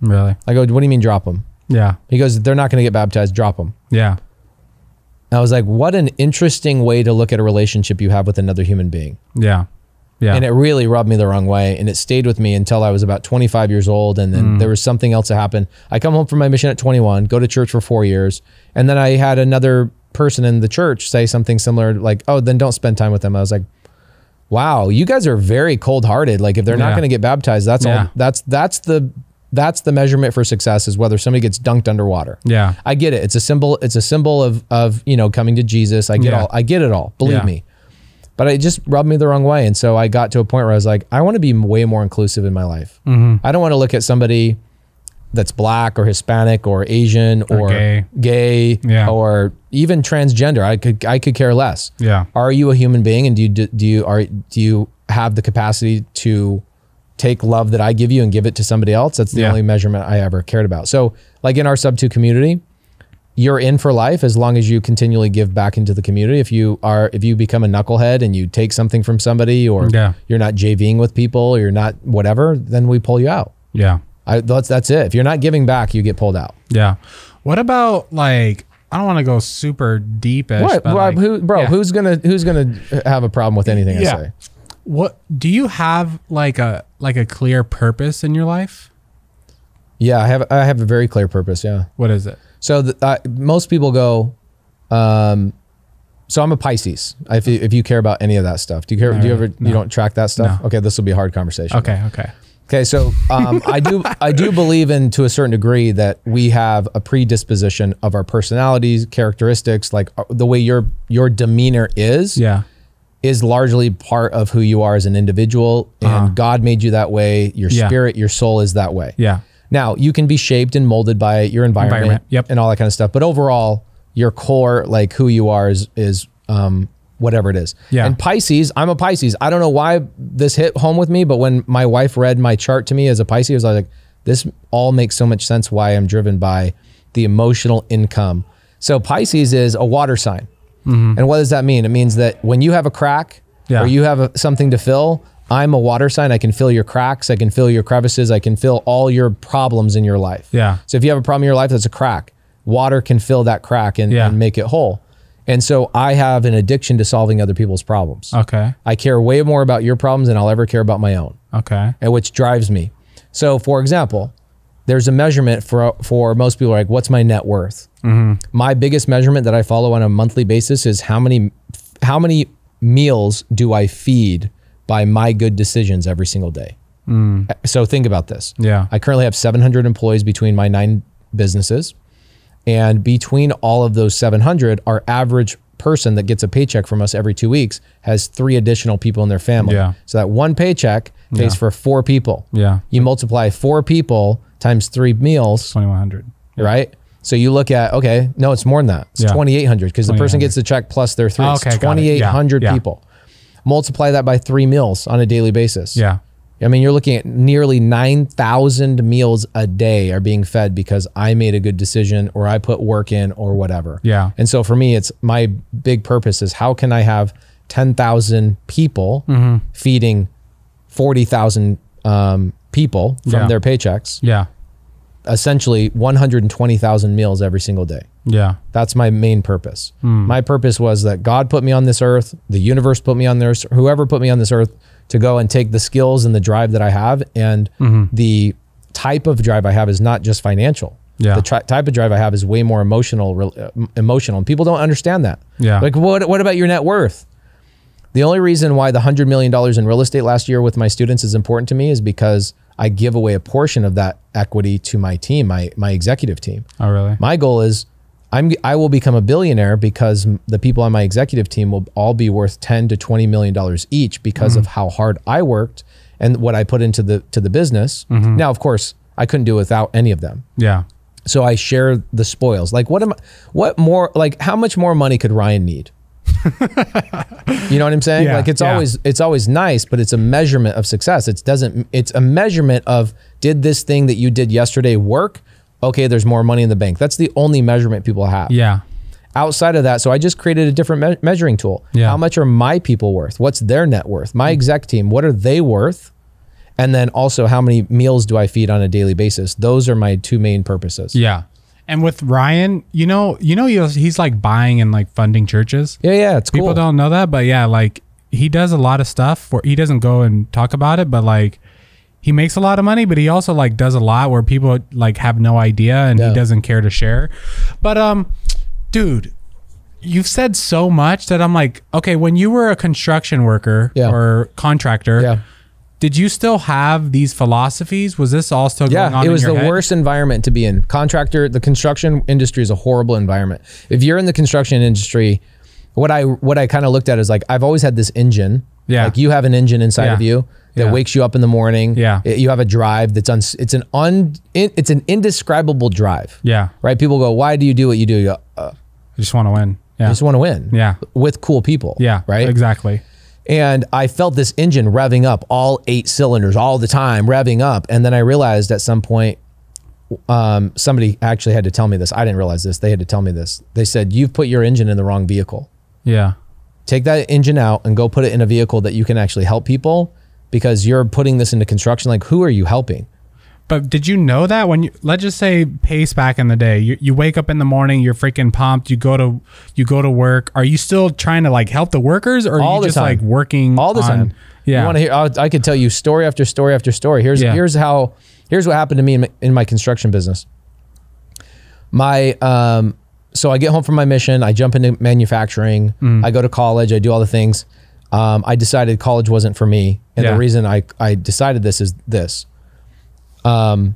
Really? I go, what do you mean drop them? Yeah. He goes, they're not going to get baptized, drop them. Yeah. And I was like, what an interesting way to look at a relationship you have with another human being. Yeah. Yeah. And it really rubbed me the wrong way. And it stayed with me until I was about 25 years old. And then there was something else that happened. I come home from my mission at 21, go to church for 4 years. And then I had another person in the church say something similar, like, oh, then don't spend time with them. I was like, wow, you guys are very cold hearted. Like if they're not going to get baptized, that's all, that's the measurement for success, is whether somebody gets dunked underwater. Yeah. I get it. It's a symbol of coming to Jesus. I get it all. Believe me. But it just rubbed me the wrong way. And so I got to a point where I was like, I want to be way more inclusive in my life. I don't want to look at somebody that's black or Hispanic or Asian or gay or even transgender. I could care less. Yeah. Are you a human being, and do you have the capacity to take love that I give you and give it to somebody else? That's the only measurement I ever cared about. So like in our Sub 2 community, you're in for life as long as you continually give back into the community. If you become a knucklehead and you take something from somebody, or you're not JVing with people, or you're not whatever, then we pull you out. Yeah. That's it. If you're not giving back, you get pulled out. Yeah. What about like, I don't want to go super deep-ish. What? Like, who's gonna have a problem with anything I say? What do you have like a clear purpose in your life? Yeah, I have a very clear purpose. Yeah. What is it? So most people go, so I'm a Pisces. If you care about any of that stuff, do you care? No, you don't track that stuff? No. Okay, this will be a hard conversation. Okay. So I do believe in, to a certain degree, that we have a predisposition of our personalities, characteristics, like the way your demeanor is largely part of who you are as an individual, and God made you that way. Your spirit, your soul is that way. Yeah. Now, you can be shaped and molded by your environment. And all that kind of stuff. But overall, your core, like who you are is whatever it is. Yeah. And Pisces, I'm a Pisces. I don't know why this hit home with me, but when my wife read my chart to me as a Pisces, I was like, this all makes so much sense why I'm driven by the emotional income. So Pisces is a water sign. And what does that mean? It means that when you have a crack or you have something to fill, I'm a water sign. I can fill your cracks. I can fill your crevices. I can fill all your problems in your life. Yeah. So if you have a problem in your life that's a crack, water can fill that crack and make it whole. And so I have an addiction to solving other people's problems. Okay. I care way more about your problems than I'll ever care about my own. Okay. And which drives me. So for example, there's a measurement for most people, like, what's my net worth? My biggest measurement that I follow on a monthly basis is how many meals do I feed by my good decisions every single day. So think about this. Yeah. I currently have 700 employees between my 9 businesses. And between all of those 700, our average person that gets a paycheck from us every 2 weeks has 3 additional people in their family. Yeah. So that one paycheck pays for 4 people. Yeah. You multiply 4 people times 3 meals. 2,100. Right? So you look at, okay, no, it's more than that. It's 2,800 because the person gets the check plus their 3. It's 2,800 people. Multiply that by 3 meals on a daily basis. Yeah. I mean, you're looking at nearly 9,000 meals a day are being fed because I made a good decision or I put work in or whatever. Yeah. And so for me, it's my big purpose is how can I have 10,000 people feeding 40,000 people from their paychecks? Yeah. Essentially 120,000 meals every single day. Yeah. That's my main purpose. My purpose was that God put me on this earth, the universe put me on this, whoever put me on this earth, to go and take the skills and the drive that I have. And the type of drive I have is not just financial. Yeah. The type of drive I have is way more emotional. And people don't understand that. Yeah. Like, what about your net worth? The only reason why the $100 million in real estate last year with my students is important to me is because I give away a portion of that equity to my team, my executive team. Oh, really? My goal is I will become a billionaire because the people on my executive team will all be worth $10 to $20 million each because of how hard I worked and what I put into the business. Now, of course, I couldn't do it without any of them. Yeah. So I share the spoils. Like, how much more money could Ryan need? You know what I'm saying? Yeah, like it's always nice, but it's a measurement of success. It's a measurement of, did this thing that you did yesterday work? Okay, there's more money in the bank. That's the only measurement people have. Yeah. Outside of that, so I just created a different measuring tool. Yeah. How much are my people worth? What's their net worth? My exec team, what are they worth? And then also, how many meals do I feed on a daily basis? Those are my 2 main purposes. Yeah. And with Ryan, you know, he's like buying and like funding churches. Yeah, it's cool. People don't know that, but yeah, like he does a lot of stuff where he doesn't go and talk about it, but like he makes a lot of money, but he also like does a lot where people like have no idea and he doesn't care to share. But dude, you've said so much that I'm like, okay, when you were a construction worker or contractor, did you still have these philosophies? Was this all still going on in your head? It was the worst environment to be in. The construction industry is a horrible environment. If you're in the construction industry, what I kind of looked at is like, I've always had this engine. Yeah. Like you have an engine inside of you that wakes you up in the morning. Yeah. You have a drive that's it's an indescribable drive. Yeah. Right? People go, why do you do what you do? You go, I just want to win. Yeah. I just want to win. Yeah. With cool people. Yeah. Right? Exactly. And I felt this engine revving up, all 8 cylinders all the time, revving up. And then I realized at some point, somebody actually had to tell me this. I didn't realize this. They had to tell me this. They said, you've put your engine in the wrong vehicle. Yeah. Take that engine out and go put it in a vehicle that you can actually help people, because you're putting this into construction. Like, who are you helping? But did you know that when you, let's just say Pace back in the day, you wake up in the morning, you're freaking pumped, you go to work. Are you still trying to like help the workers, or are you just like working all the time? Yeah. You want to hear? I could tell you story after story after story. Here's what happened to me in my construction business. So I get home from my mission, I jump into manufacturing, I go to college, I do all the things. I decided college wasn't for me. And the reason I decided this is this. My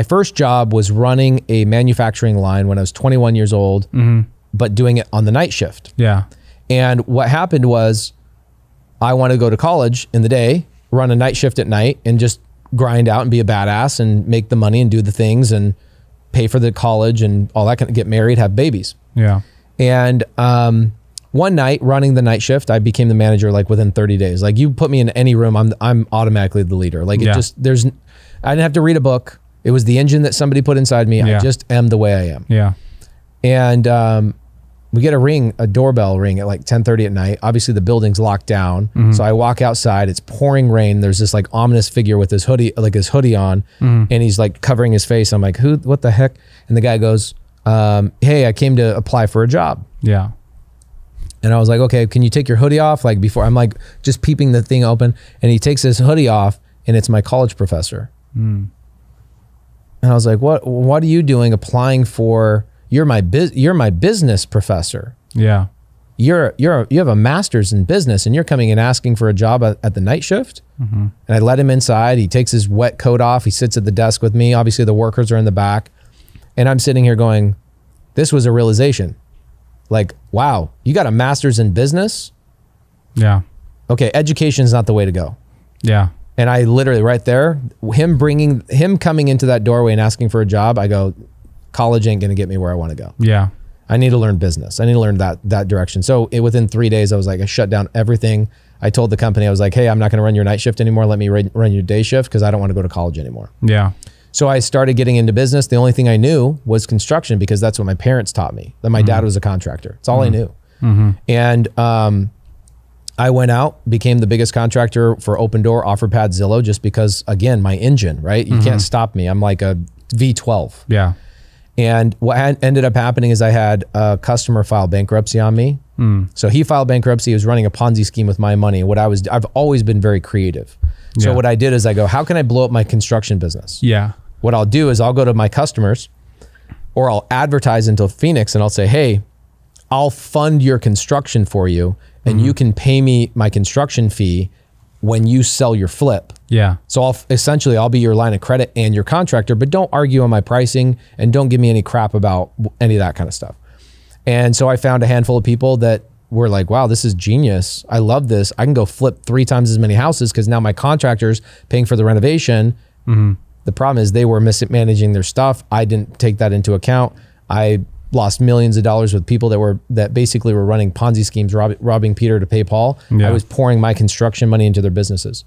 first job was running a manufacturing line when I was 21 years old, but doing it on the night shift. Yeah. And what happened was I wanted to go to college in the day, run a night shift at night, and just grind out and be a badass and make the money and do the things and pay for the college and all that, get married, have babies. Yeah. And one night running the night shift, I became the manager like within 30 days. Like, you put me in any room, I'm automatically the leader. Like, I didn't have to read a book. It was the engine that somebody put inside me. I just am the way I am. Yeah. And we get a doorbell ring at like 10:30 at night. Obviously the building's locked down. So I walk outside, it's pouring rain. There's this like ominous figure with his hoodie on, and he's like covering his face. I'm like, what the heck? And the guy goes, hey, I came to apply for a job. Yeah. And I was like, okay, can you take your hoodie off? Like, before, I'm like just peeping the thing open, and he takes his hoodie off, and it's my college professor. And I was like, what are you doing applying for? You're my business professor. Yeah. You have a master's in business, and you're coming and asking for a job at the night shift. And I let him inside. He takes his wet coat off. He sits at the desk with me. Obviously the workers are in the back, and I'm sitting here going, this was a realization. Like, wow, you got a master's in business? Yeah. Okay, education is not the way to go. Yeah. And I literally, right there, him coming into that doorway and asking for a job, I go, college ain't gonna get me where I want to go. Yeah. I need to learn business. I need to learn that direction. So within 3 days, I was like, I shut down everything. I told the company, I was like, hey, I'm not gonna run your night shift anymore. Let me run your day shift, because I don't want to go to college anymore. Yeah. So I started getting into business. The only thing I knew was construction, because that's what my parents taught me. That my dad was a contractor. It's all I knew. And I went out, became the biggest contractor for Open Door, OfferPad, Zillow, just because, again, my engine, right? You can't stop me. I'm like a V12. Yeah. And what ended up happening is I had a customer file bankruptcy on me. So he filed bankruptcy. He was running a Ponzi scheme with my money. I've always been very creative. So what I did is I go, how can I blow up my construction business? Yeah. What I'll do is I'll go to my customers, or I'll advertise into Phoenix, and I'll say, hey, I'll fund your construction for you, and you can pay me my construction fee when you sell your flip. Yeah. So I'll be your line of credit and your contractor, but don't argue on my pricing, and don't give me any crap about any of that kind of stuff. And so I found a handful of people that were like, wow, this is genius. I love this. I can go flip 3 times as many houses, because now my contractor's paying for the renovation. The problem is they were mismanaging their stuff. I didn't take that into account. I lost millions of dollars with people that basically were running Ponzi schemes, robbing Peter to pay Paul. I was pouring my construction money into their businesses.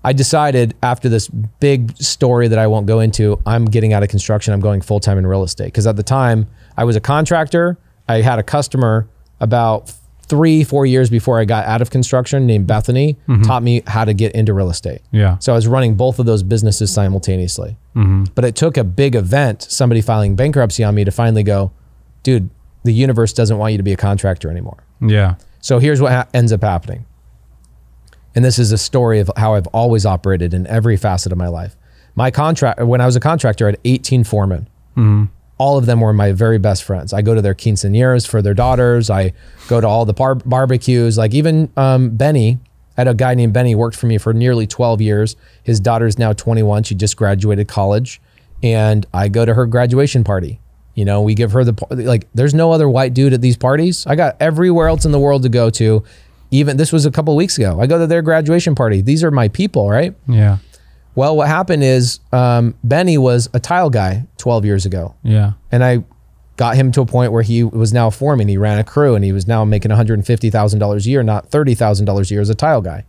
I decided, after this big story that I won't go into, I'm getting out of construction. I'm going full-time in real estate. Because at the time, I was a contractor. I had a customer about 3-4 years before I got out of construction, named Bethany, taught me how to get into real estate. Yeah. So I was running both of those businesses simultaneously. But it took a big event, somebody filing bankruptcy on me, to finally go, dude, the universe doesn't want you to be a contractor anymore. Yeah. So here's what ends up happening. And this is a story of how I've always operated in every facet of my life. When I was a contractor, I had 18 foremen. All of them were my very best friends. I go to their quinceañeras for their daughters. I go to all the barbecues. Like, even Benny, I had a guy named Benny, worked for me for nearly 12 years. His daughter's now 21. She just graduated college. And I go to her graduation party. You know, we give her there's no other white dude at these parties. I got everywhere else in the world to go to. Even, this was a couple of weeks ago. I go to their graduation party. These are my people, right? Yeah. Well, what happened is Benny was a tile guy 12 years ago. Yeah. And I got him to a point where he was now a foreman. He ran a crew, and he was now making $150,000 a year, not $30,000 a year as a tile guy.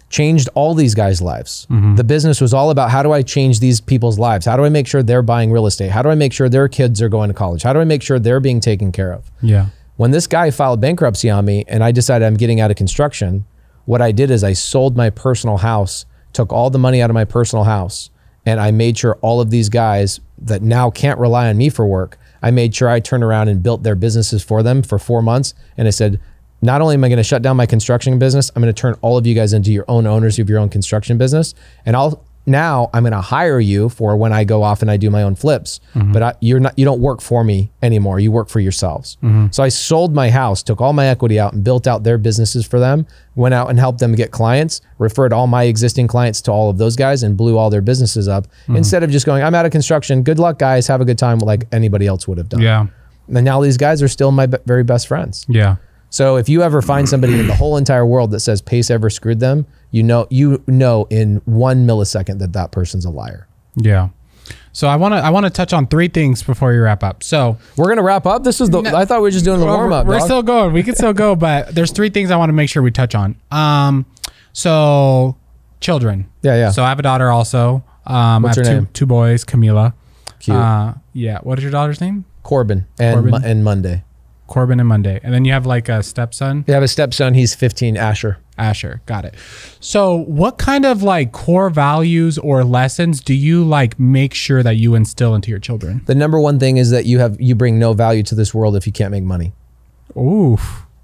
changed all these guys' lives. The business was all about, how do I change these people's lives? How do I make sure they're buying real estate? How do I make sure their kids are going to college? How do I make sure they're being taken care of? Yeah. When this guy filed bankruptcy on me and I decided I'm getting out of construction, what I did is I sold my personal house, took all the money out of my personal house, and I made sure all of these guys that now can't rely on me for work, I made sure I turned around and built their businesses for them for 4 months. And I said, not only am I going to shut down my construction business, I'm going to turn all of you guys into your own owners of your own construction business. And I'm going to hire you for when I go off and I do my own flips. But you don't work for me anymore. You work for yourselves. So I sold my house, took all my equity out and built out their businesses for them, went out and helped them get clients, referred all my existing clients to all of those guys and blew all their businesses up. Instead of just going, I'm out of construction. Good luck, guys. Have a good time, like anybody else would have done. Yeah. And now these guys are still my very best friends. Yeah. So if you ever find somebody in the whole entire world that says Pace ever screwed them, you know in 1 millisecond that person's a liar. Yeah. So I want to touch on 3 things before we wrap up. So we're going to wrap up. This is I thought we were just doing the warm up. We're still going. We can still go, but there's 3 things I want to make sure we touch on. So children. Yeah. So I have a daughter also. What's I have her name? two boys, Camila. Cute. Yeah. What is your daughter's name? Corbin and Monday. Corbin and Monday. And then you have like a stepson? You have a stepson. He's 15, Asher. Asher. Got it. So what kind of like core values or lessons do you like make sure that you instill into your children? The number one thing is that you bring no value to this world if you can't make money. Ooh,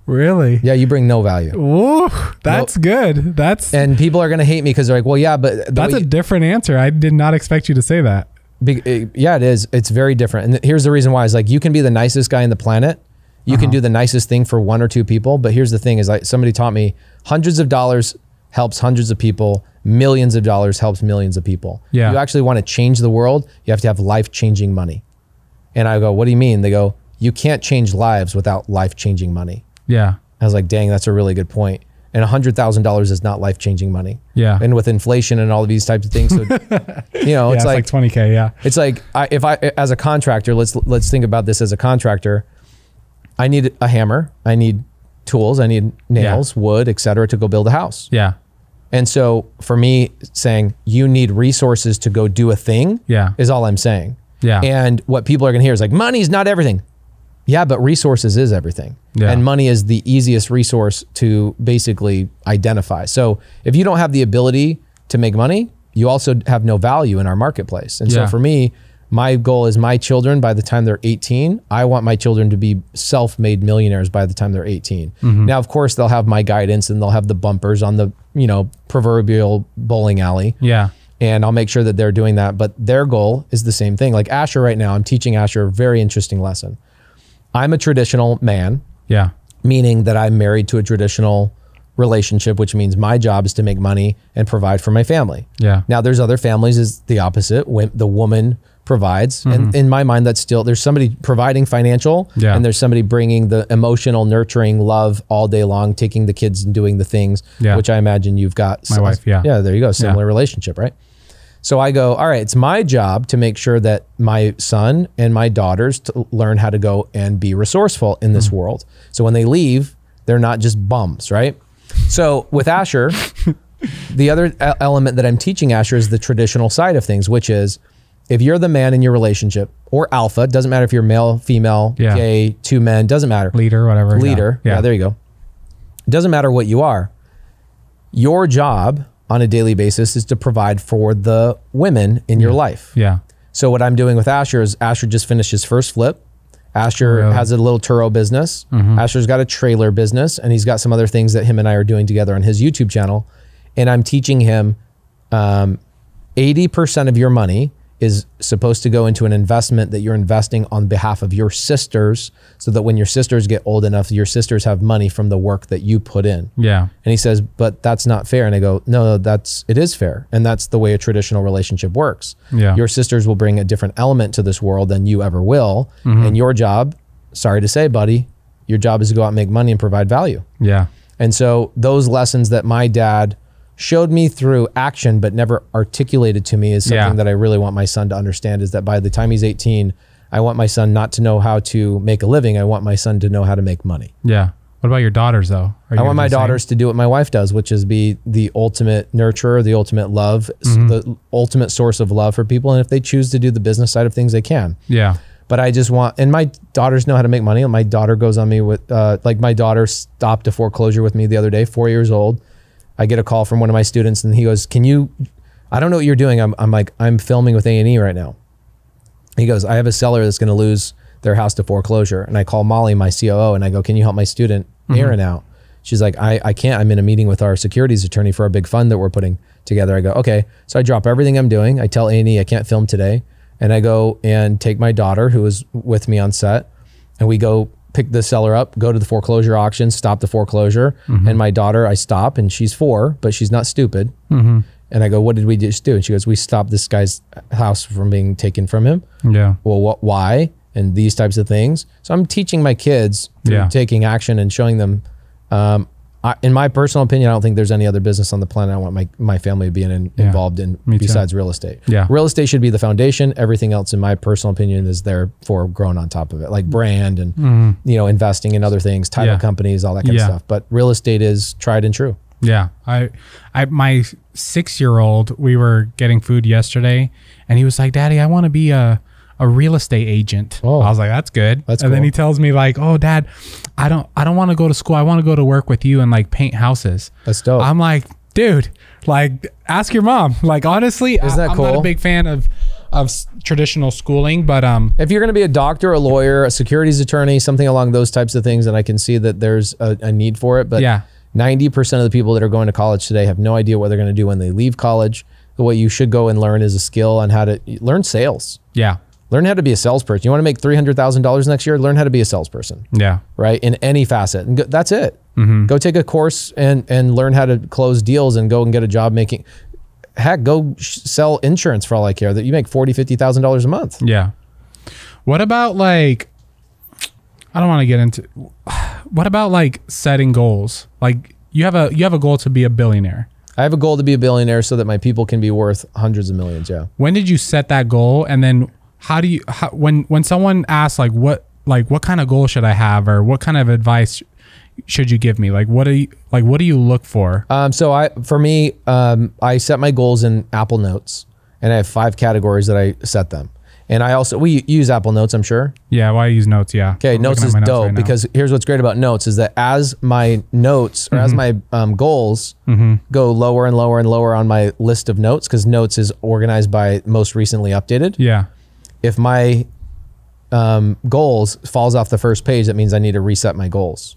really? Yeah, you bring no value. Ooh, that's good. And people are going to hate me because they're like, well, yeah, but that's a different answer. I did not expect you to say that. Yeah, it is. It's very different. And here's the reason why is like, you can be the nicest guy on the planet. You can do the nicest thing for 1 or 2 people. But here's the thing is like somebody taught me hundreds of dollars helps hundreds of people. Millions of dollars helps millions of people. Yeah. You actually want to change the world. You have to have life-changing money. And I go, what do you mean? They go, you can't change lives without life-changing money. Yeah. I was like, dang, that's a really good point. And $100,000 is not life-changing money. Yeah. And with inflation and all of these types of things, so, it's like 20K. Yeah. It's like if I as a contractor, let's think about this as a contractor. I need a hammer. I need tools. I need nails, wood, etc. to go build a house. Yeah. And so for me, saying you need resources to go do a thing is all I'm saying. Yeah. And what people are going to hear is like, money's not everything. Yeah, but resources is everything. Yeah. And money is the easiest resource to basically identify. So if you don't have the ability to make money, you also have no value in our marketplace. And so for me, my goal is my children, by the time they're 18, I want my children to be self-made millionaires by the time they're 18. Now, of course, they'll have my guidance and they'll have the bumpers on the, proverbial bowling alley. Yeah. And I'll make sure that they're doing that. But their goal is the same thing. Like Asher right now, I'm teaching Asher a very interesting lesson. I'm a traditional man. Yeah. Meaning that I'm married to a traditional relationship, which means my job is to make money and provide for my family. Yeah. Now there's other families is the opposite. When the woman provides, and in my mind, that's still, there's somebody providing financial and there's somebody bringing the emotional, nurturing love all day long, taking the kids and doing the things, which I imagine you've got. My wife. Yeah. Yeah. There you go. Similar relationship, right? So I go, all right, it's my job to make sure that my son and my daughters to learn how to go and be resourceful in this world. So when they leave, they're not just bums, right? So with Asher, the other element that I'm teaching Asher is the traditional side of things, which is if you're the man in your relationship or alpha, doesn't matter if you're male, female, gay, 2 men, doesn't matter. Leader, whatever. Leader. Yeah, there you go. Doesn't matter what you are. Your job on a daily basis is to provide for the women in your life. Yeah. So what I'm doing with Asher is Asher just finished his first flip. Asher has a little Turo business. Asher's got a trailer business, and he's got some other things that him and I are doing together on his YouTube channel. And I'm teaching him 80% of your money is supposed to go into an investment that you're investing on behalf of your sisters, so that when your sisters get old enough, your sisters have money from the work that you put in. Yeah. And he says, but that's not fair. And I go, no, it is fair. And that's the way a traditional relationship works. Yeah. Your sisters will bring a different element to this world than you ever will. And your job, sorry to say, buddy, your job is to go out and make money and provide value. Yeah. And so those lessons that my dad showed me through action but never articulated to me is something that I really want my son to understand, is that by the time he's 18, I want my son not to know how to make a living. I want my son to know how to make money. Yeah. What about your daughters though? I want my daughters to do what my wife does, which is be the ultimate nurturer, the ultimate love, the ultimate source of love for people. And if they choose to do the business side of things, they can. Yeah. But I just want, and my daughters know how to make money. My daughter goes on me with, like my daughter stopped a foreclosure with me the other day, 4 years old. I get a call from one of my students and he goes, I don't know what you're doing. I'm like, I'm filming with A&E right now. He goes, I have a seller that's going to lose their house to foreclosure. And I call Molly, my COO, and I go, can you help my student Aaron out? She's like, I can't. I'm in a meeting with our securities attorney for a big fund that we're putting together. I go, okay. So I drop everything I'm doing. I tell A&E I can't film today. And I go and take my daughter who was with me on set and we go pick the seller up, go to the foreclosure auction, stop the foreclosure. And my daughter, I stop and she's 4, but she's not stupid. And I go, what did we just do? And she goes, we stopped this guy's house from being taken from him. Yeah. Well, why? And these types of things. So I'm teaching my kids through taking action and showing them, in my personal opinion, I don't think there's any other business on the planet I want my family to be involved in besides real estate. Yeah. Real estate should be the foundation. Everything else, in my personal opinion, is there for growing on top of it, like brand and investing in other things, title companies, all that kind of stuff. But real estate is tried and true. Yeah. My 6-year-old, we were getting food yesterday and he was like, Daddy, I want to be a real estate agent. Oh, I was like, that's good. That's cool. Then he tells me like, oh, Dad, I don't want to go to school. I want to go to work with you and like paint houses. That's dope. I'm like, dude, like ask your mom. Like, honestly, I'm not a big fan of traditional schooling, but if you're going to be a doctor, a lawyer, a securities attorney, something along those types of things, then I can see that there's a need for it. But 90% of the people that are going to college today have no idea what they're going to do when they leave college. What you should go and learn is a skill on how to learn sales. Yeah. Learn how to be a salesperson. You want to make $300,000 next year? Learn how to be a salesperson. Yeah. Right? In any facet. And that's it. Go take a course and learn how to close deals and go and get a job making. Heck, go sell insurance for all I care. That you make $40,000, $50,000 a month. Yeah. What about like, I don't want to get into, what about like setting goals? Like you have a goal to be a billionaire. I have a goal to be a billionaire so that my people can be worth hundreds of millions. Yeah. When did you set that goal? And then when someone asks like what kind of goal should I have or what kind of advice should you give me? Like what do you look for? I set my goals in Apple Notes and I have 5 categories that I set them. And we use Apple Notes, I'm sure. Yeah, well, I use Notes, yeah. Okay, Notes is dope because here's what's great about Notes is that as my notes or as my goals go lower and lower and lower on my list of notes, because Notes is organized by most recently updated. Yeah. If my goals falls off the first page, that means I need to reset my goals.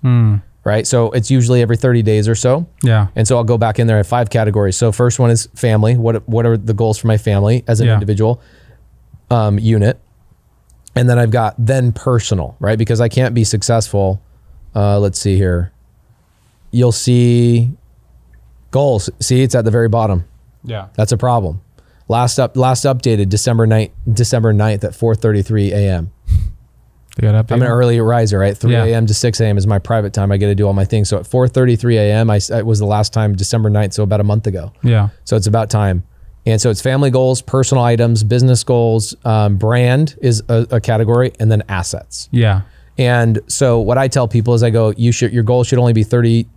Right? So it's usually every 30 days or so. Yeah. And so I'll go back in there. I have 5 categories. So first one is family. What are the goals for my family as an individual unit? And then I've got personal, right? Because I can't be successful. Let's see here. You'll see goals. See, it's at the very bottom. Yeah. That's a problem. Last updated December 9th at 4:33 a.m. I'm an early riser, right? 3 a.m. to 6 a.m. is my private time. I get to do all my things. So at 4:33 a.m. it was the last time, December 9th, so about a month ago. Yeah. So it's about time. And so it's family goals, personal items, business goals, brand is a category, and then assets. Yeah. And so what I tell people is I go, your goal should only be 30.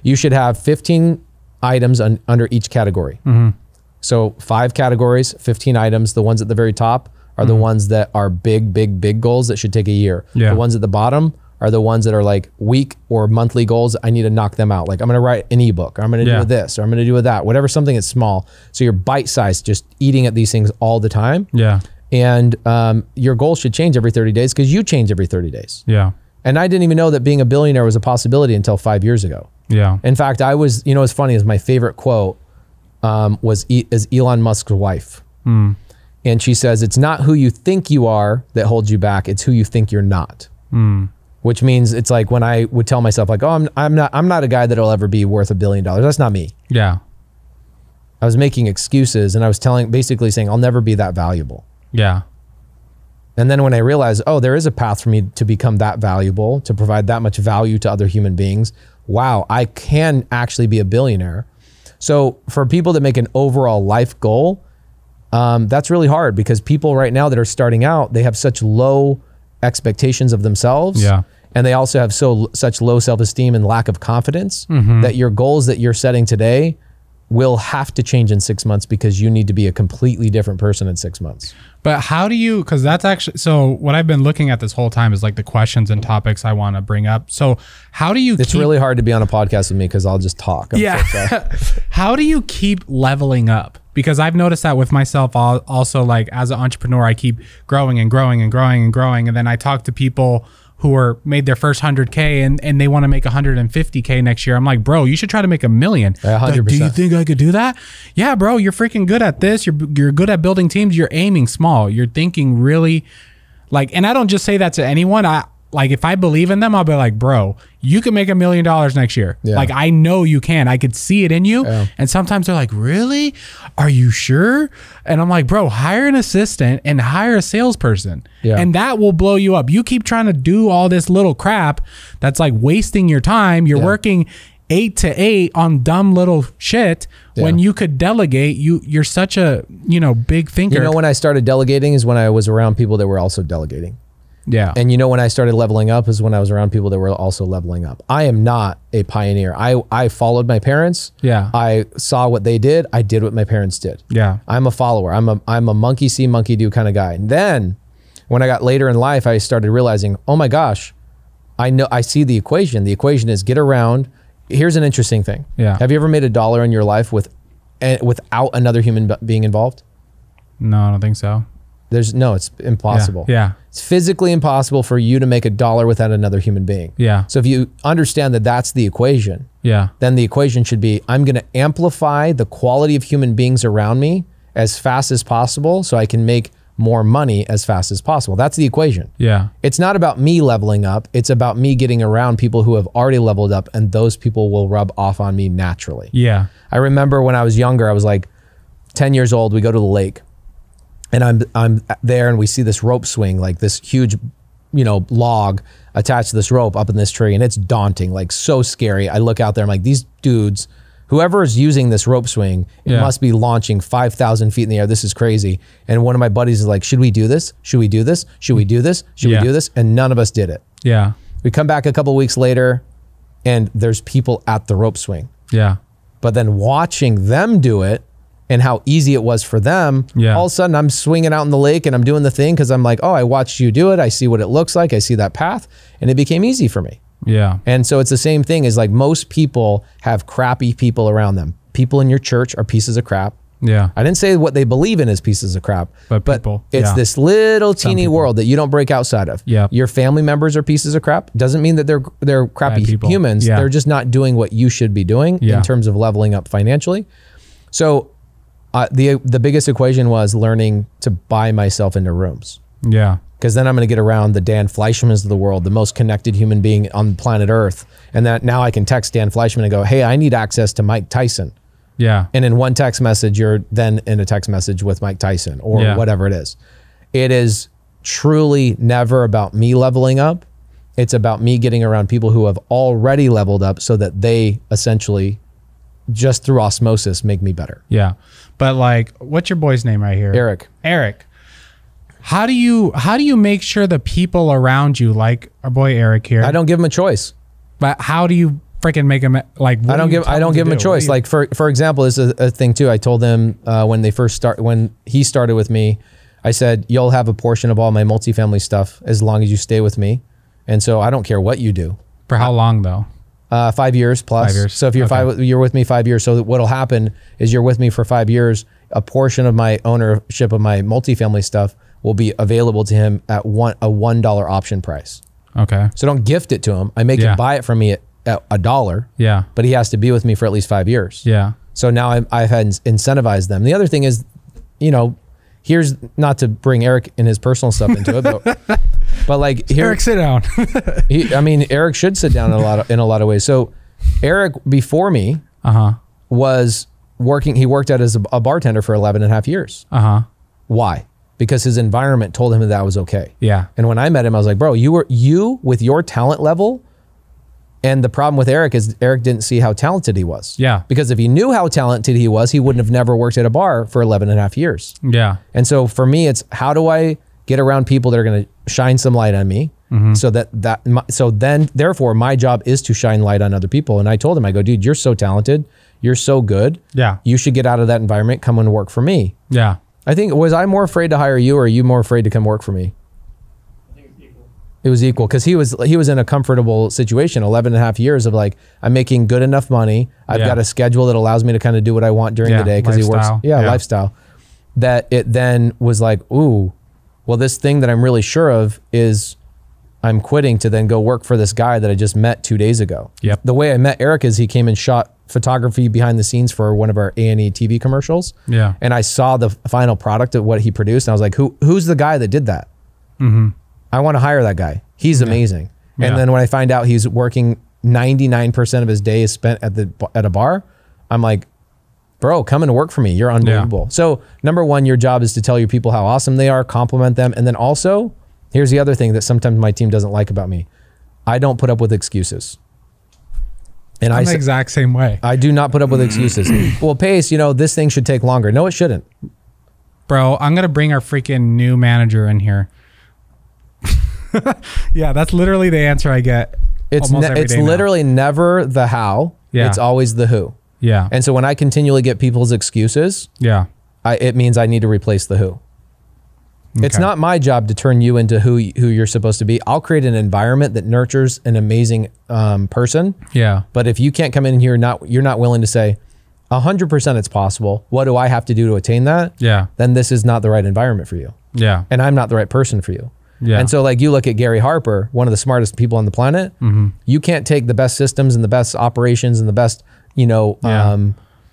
You should have 15 items under each category. So 5 categories, 15 items. The ones at the very top are the ones that are big goals that should take a year. Yeah. The ones at the bottom are the ones that are like week or monthly goals. I need to knock them out. Like I'm going to write an ebook, or I'm going to do this, or I'm going to do that, whatever, something that's small. So you're bite-sized, just eating at these things all the time. Yeah. And your goal should change every 30 days because you change every 30 days. Yeah. And I didn't even know that being a billionaire was a possibility until 5 years ago. Yeah. In fact, it's funny, is my favorite quote is Elon Musk's wife. And she says, it's not who you think you are that holds you back. It's who you think you're not. Which means it's like when I would tell myself like, oh, I'm not a guy that'll ever be worth $1 billion. That's not me. Yeah. I was making excuses and I was basically saying, I'll never be that valuable. Yeah. And then when I realized, oh, there is a path for me to become that valuable, to provide that much value to other human beings. Wow, I can actually be a billionaire. So for people that make an overall life goal, that's really hard because people right now that are starting out, they have such low expectations of themselves. Yeah. And they also have such low self-esteem and lack of confidence that your goals that you're setting today will have to change in 6 months because you need to be a completely different person in 6 months. But how do you, because that's actually, so what I've been looking at this whole time is like the questions and topics I want to bring up. So how do you It's really hard to be on a podcast with me because I'll just talk. How do you keep leveling up? Because I've noticed that with myself also, like as an entrepreneur, I keep growing and growing and growing and growing. And then I talk to people who are made their first 100K and they want to make 150K next year. I'm like, bro, you should try to make $1 million. 100%. Like, do you think I could do that? Yeah, bro, you're freaking good at this. You're good at building teams. You're aiming small. You're thinking really like, and I don't just say that to anyone. Like if I believe in them, I'll be like, bro, you can make $1 million next year. Yeah. Like I know you can. I could see it in you. Yeah. And sometimes they're like, really? Are you sure? And I'm like, bro, hire an assistant and hire a salesperson. Yeah. And that will blow you up. You keep trying to do all this little crap that's like wasting your time. You're working 8 to 8 on dumb little shit when you could delegate. You're such a, big thinker. You know, when I started delegating is when I was around people that were also delegating. Yeah. And when I started leveling up is when I was around people that were also leveling up. I am not a pioneer. I followed my parents. Yeah. I saw what they did. I did what my parents did. Yeah. I'm a follower. I'm a monkey see, monkey do kind of guy. And then when I got later in life, I started realizing, oh my gosh, I see the equation. The equation is get around. Here's an interesting thing. Yeah. Have you ever made $1 in your life without another human being involved? No, I don't think so. It's impossible. Yeah. It's physically impossible for you to make $1 without another human being. Yeah. So if you understand that that's the equation, then the equation should be, I'm going to amplify the quality of human beings around me as fast as possible so I can make more money as fast as possible. That's the equation. Yeah. It's not about me leveling up. It's about me getting around people who have already leveled up, and those people will rub off on me naturally. Yeah. I remember when I was younger, I was like 10 years old, we go to the lake. And I'm there and we see this rope swing, like this huge, log attached to this rope up in this tree. And it's daunting, like so scary. I look out there, I'm like, these dudes, whoever is using this rope swing, it must be launching 5,000 feet in the air. This is crazy. And one of my buddies is like, should we do this? Should we do this? Should we do this? Should we do this? And none of us did it. Yeah. We come back a couple of weeks later and there's people at the rope swing. Yeah. But then watching them do it, and how easy it was for them. Yeah. All of a sudden I'm swinging out in the lake and I'm doing the thing because I'm like, oh, I watched you do it. I see what it looks like. I see that path. And it became easy for me. Yeah. And so it's the same thing as like most people have crappy people around them. People in your church are pieces of crap. Yeah. I didn't say what they believe in is pieces of crap, but people, it's this little teeny world that you don't break outside of. Yeah. Your family members are pieces of crap. Doesn't mean that they're crappy humans. Yeah. They're just not doing what you should be doing in terms of leveling up financially. So the biggest equation was learning to buy myself into rooms. Yeah. Because then I'm going to get around the Dan Fleischmans of the world, the most connected human being on planet Earth. And that now I can text Dan Fleischman and go, hey, I need access to Mike Tyson. Yeah. And in one text message, you're then in a text message with Mike Tyson or whatever it is. It is truly never about me leveling up. It's about me getting around people who have already leveled up so that they essentially just through osmosis make me better. Yeah. But like, what's your boy's name right here? Eric. How do you make sure the people around you, like our boy Eric here? I don't give him a choice. But how do you freaking make him like? I don't give him a choice. Like for example, this is a thing too. I told him when he started with me, I said, you'll have a portion of all my multifamily stuff as long as you stay with me. And so I don't care what you do. For how long though? 5 years plus. 5 years. So if you're with me 5 years. So what'll happen is you're with me for 5 years. A portion of my ownership of my multifamily stuff will be available to him at a $1 option price. Okay. So don't gift it to him. I make him buy it from me at $1. Yeah. But he has to be with me for at least 5 years. Yeah. So now I've had incentivized them. The other thing is, here's not to bring Eric and his personal stuff into it, but like here, Eric, sit down. Eric should sit down in a lot of ways. So Eric before me was working. He worked out as a bartender for 11.5 years. Why? Because his environment told him that was okay. Yeah. And when I met him, I was like, bro, you with your talent level. And the problem with Eric is Eric didn't see how talented he was. Yeah. Because if he knew how talented he was, he wouldn't have never worked at a bar for 11.5 years. Yeah. And so for me, it's how do I get around people that are going to shine some light on me? So then therefore my job is to shine light on other people. And I told him, I go, dude, you're so talented. You're so good. Yeah. You should get out of that environment. Come and work for me. Yeah. I think, was I more afraid to hire you, or are you more afraid to come work for me? I think it's equal. It was equal, because he was in a comfortable situation, 11 and a half years of like, I'm making good enough money. I've got a schedule that allows me to kind of do what I want during the day, because he works. Lifestyle. That it then was like, ooh, well, this thing that I'm really sure of is I'm quitting to then go work for this guy that I just met 2 days ago. Yep. The way I met Eric is he came and shot photography behind the scenes for one of our A&E TV commercials. Yeah. And I saw the final product of what he produced, and I was like, who's the guy that did that? I want to hire that guy. He's amazing. And then when I find out he's working 99% of his day is spent at a bar, I'm like, bro, come and work for me. You're unbelievable. So number one, your job is to tell your people how awesome they are, compliment them. And then also, here's the other thing that sometimes my team doesn't like about me. I don't put up with excuses. And I'm the exact same way. I do not put up with excuses. Well, Pace, this thing should take longer. No, it shouldn't. Bro, I'm going to bring our freaking new manager in here. Yeah, that's literally the answer I get. It's literally never the how. Yeah. It's always the who. Yeah. And so when I continually get people's excuses, it means I need to replace the who. Okay. It's not my job to turn you into who you're supposed to be. I'll create an environment that nurtures an amazing person. Yeah. But if you can't come in here, you're not willing to say 100% it's possible. What do I have to do to attain that? Yeah. Then this is not the right environment for you. Yeah. And I'm not the right person for you. Yeah. And so like you look at Gary Harper, one of the smartest people on the planet. You can't take the best systems and the best operations and the best,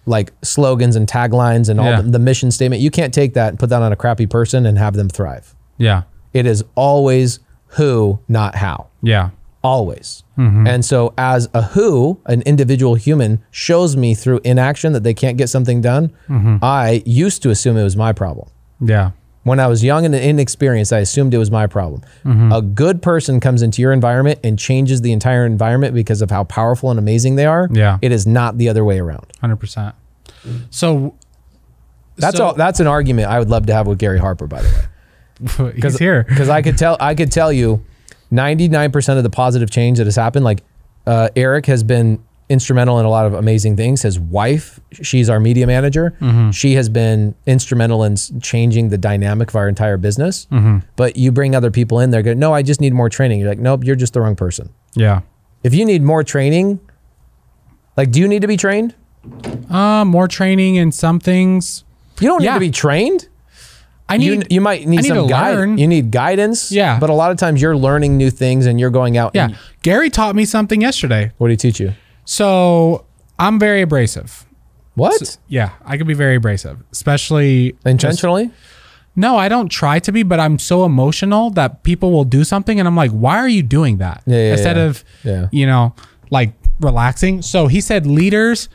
like slogans and taglines and all the mission statement. You can't take that and put that on a crappy person and have them thrive. Yeah. It is always who, not how. Yeah. Always. And so as a who, an individual human shows me through inaction that they can't get something done, I used to assume it was my problem. Yeah. When I was young and inexperienced, I assumed it was my problem. A good person comes into your environment and changes the entire environment because of how powerful and amazing they are. Yeah. It is not the other way around. 100%. So that's an argument I would love to have with Gary Harper, by the way. He's here. Because I could tell you 99% of the positive change that has happened, like Eric has been instrumental in a lot of amazing things. His wife, she's our media manager. She has been instrumental in changing the dynamic of our entire business. But you bring other people in, they're going, no, I just need more training. You're like, nope, you're just the wrong person. Yeah. If you need more training, like, do you need to be trained? More training in some things. You don't need to be trained. You might need some guidance. You need guidance. Yeah. But a lot of times you're learning new things and you're going out. Yeah. Gary taught me something yesterday. What did he teach you? So I'm very abrasive. What? So, yeah, I could be very abrasive, especially intentionally. No, I don't try to be, but I'm so emotional that people will do something and I'm like, why are you doing that? Instead of, like relaxing. So he said, leaders